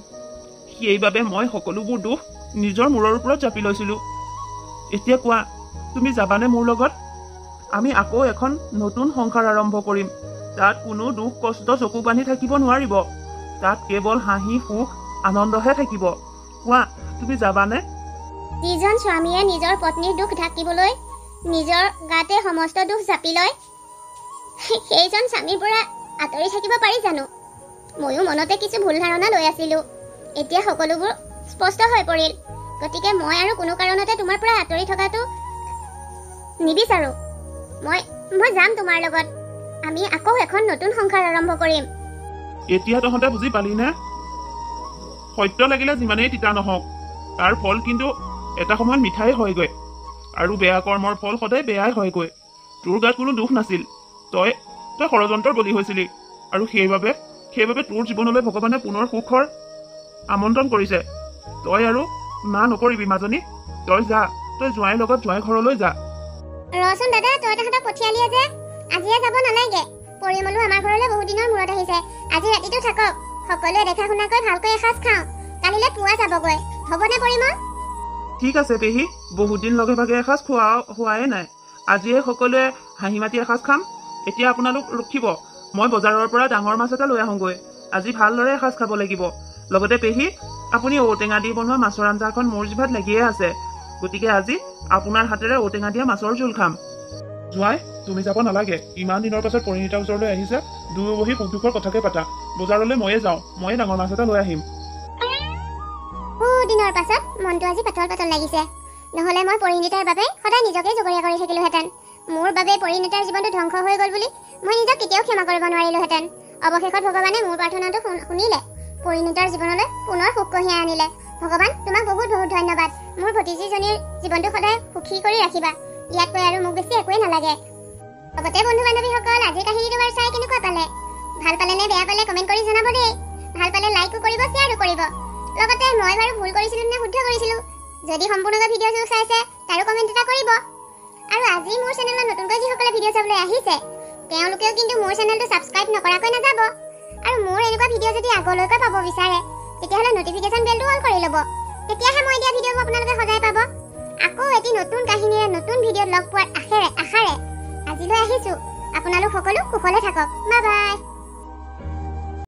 সেইবাবে মই সকলোবোৰ দুখ নিজৰ মূৰৰ ওপৰত জাপি লৈছিলোঁ। এতিয়া কোৱা, তুমি যাবানে মোৰ লগত? আমি আকৌ এখন নতুন সংসাৰ আৰম্ভ কৰিম। তাত কোনো দুখ কষ্ট চকু পানী থাকিব নোৱাৰিব। তাত কেৱল হাঁহি সুখ আনন্দহে থাকিব। কোৱা, তুমি যাবানে? যিজন স্বামীয়ে নিজৰ পত্নীৰ দুখ ঢাকিবলৈ নিজৰ গাতে সমস্ত দুখ জাপি লয়, সেইজন স্বামীৰ পৰা আঁতৰি থাকিব পাৰি জানো? ময়ো মনতে কিছু ভুল ধাৰণা লৈ আছিলোঁ, এতিয়া সকলোবোৰ স্পষ্ট হৈ পৰিল। গতিকে মই আৰু কোনো কাৰণতে তোমাৰ পৰা আঁতৰি থকাটো নিবিচাৰো। মই যাম তোমাৰ লগত। আমি আকৌ এখন নতুন সংসাৰ আৰম্ভ কৰিম। এতিয়া তহঁতে বুজি পালি নে? সত্য লাগিলে যিমানেই তিতা নহওক, তাৰ ফল কিন্তু এটা সময়ত মিঠাই হয়গৈ, আৰু বেয়া কৰ্মৰ ফল সদায় বেয়াই হয়গৈ। তোৰ গাত কোনো দুখ নাছিল, তই ষড়যন্ত্ৰৰ বলি হৈছিলি, আৰু সেইবাবে তোৰ জীৱনলৈ ভগৱানে পুনৰ সুখৰ আমন্ত্ৰণ কৰিছে। তই আৰু না নকৰিবি মাজনী, তই যা, তই জোঁৱাইৰ লগত জোঁৱাই ঘৰলৈ যা। ৰচোন দাদা, তই তাহাঁতক পঠিয়ালিয়ে যে, আজিয়ে যাব নালাগে। পৰিমলো আমাৰ ঘৰলৈ বহুত দিনৰ মূৰত আহিছে। আজি ৰাতিটো থাকক, সকলোৱে দেখা শুনাকৈ ভালকৈ এসাঁজ খাওঁ, কালিলৈ পুৱা যাবগৈ। হ'বনে পৰিমল? ঠিক আছে পেহী, বহুত দিন লগে ভাগে এসাঁজ হোৱাই নাই। আজিয়ে সকলোৱে হাঁহি মাতি এসাঁজ খাম। এতিয়া আপোনালোক ৰখিব, মই বজাৰৰ পৰা ডাঙৰ মাছ এটা লৈ আহোঁগৈ। আজি ভালদৰে এসাঁজ খাব লাগিব। লগতে পেহী, আপুনি ঔটেঙা দি বনোৱা মাছৰ আঞ্জাখন মোৰ জিভাত লাগিয়ে আছে। গতিকে আজি আপোনাৰ হাতেৰে ঔটেঙা দিয়া মাছৰ জোল খাম। জোঁৱাই, তুমি যাব নালাগে। ইমান দিনৰ পাছত পৰিণীতাৰ ওচৰলৈ আহিছে, দুয়ো বহি সুখ দুখৰ কথাকে পাতা। বজাৰলৈ ময়ে যাওঁ, ময়ে ডাঙৰ মাছ এটা লৈ আহিম। বহু দিনৰ পাছত মনটো আজি পাতল পাতল লাগিছে। নহ'লে মই পৰিণীতাৰ বাবে সদায় নিজকে জগৰীয়া কৰি থাকিলোহেঁতেন। মোৰ বাবে পৰিণীতাৰ জীৱনটো ধ্বংস হৈ গ'ল বুলি মই নিজক কেতিয়াও ক্ষমা কৰিব নোৱাৰিলোহেঁতেন। অৱশেষত ভগৱানে মোৰ প্ৰাৰ্থনাটো শুনিলে, পৰিণীতাৰ জীৱনলৈ পুনৰ সুখ কঢ়িয়াই আনিলে। ভগৱান, তোমাক বহুত বহুত ধন্যবাদ। মোৰ ভতিজীজনীৰ জীৱনটো সদায় সুখী কৰি ৰাখিবা। ইয়াতকৈ আৰু মোক বেছি একোৱেই নালাগে। লগতে বন্ধু বান্ধৱীসকল, আজিৰ কাহিনীটো বাৰু চাই কেনেকুৱা পালে? ভাল পালে নে বেয়া পালে কমেণ্ট কৰি জনাব দেই। ভাল পালে লাইকো কৰিব, শ্বেয়াৰো কৰিব। লগতে মই বাৰু ভুল কৰিছিলোঁ নে শুদ্ধ কৰিছিলোঁ, যদি সম্পূৰ্ণকৈ ভিডিঅ'টো চাইছে তাৰো কমেণ্ট এটা ভিডিঅ' চাবলৈ আহিছে তেওঁলোকেও কিন্তু মোৰ চেনেলটো ছাবস্ক্ৰাইব নকৰাকৈ নাযাব আৰু মোৰ এনেকুৱা ভিডিঅ' যদি আগলৈকৈ পাব বিচাৰে তেতিয়াহ'লে নটিফিকেশ্যন বেলটো অল কৰি ল'ব তেতিয়াহে মই দিয়া ভিডিঅ'বোৰ আপোনালোকে সদায় পাব আকৌ এটি নতুন কাহিনীৰে নতুন ভিডিঅ'ত লগ পোৱাৰ আশাৰে আজিলৈ আহিছোঁ আপোনালোক সকলো কুশলে থাকক বাই বাই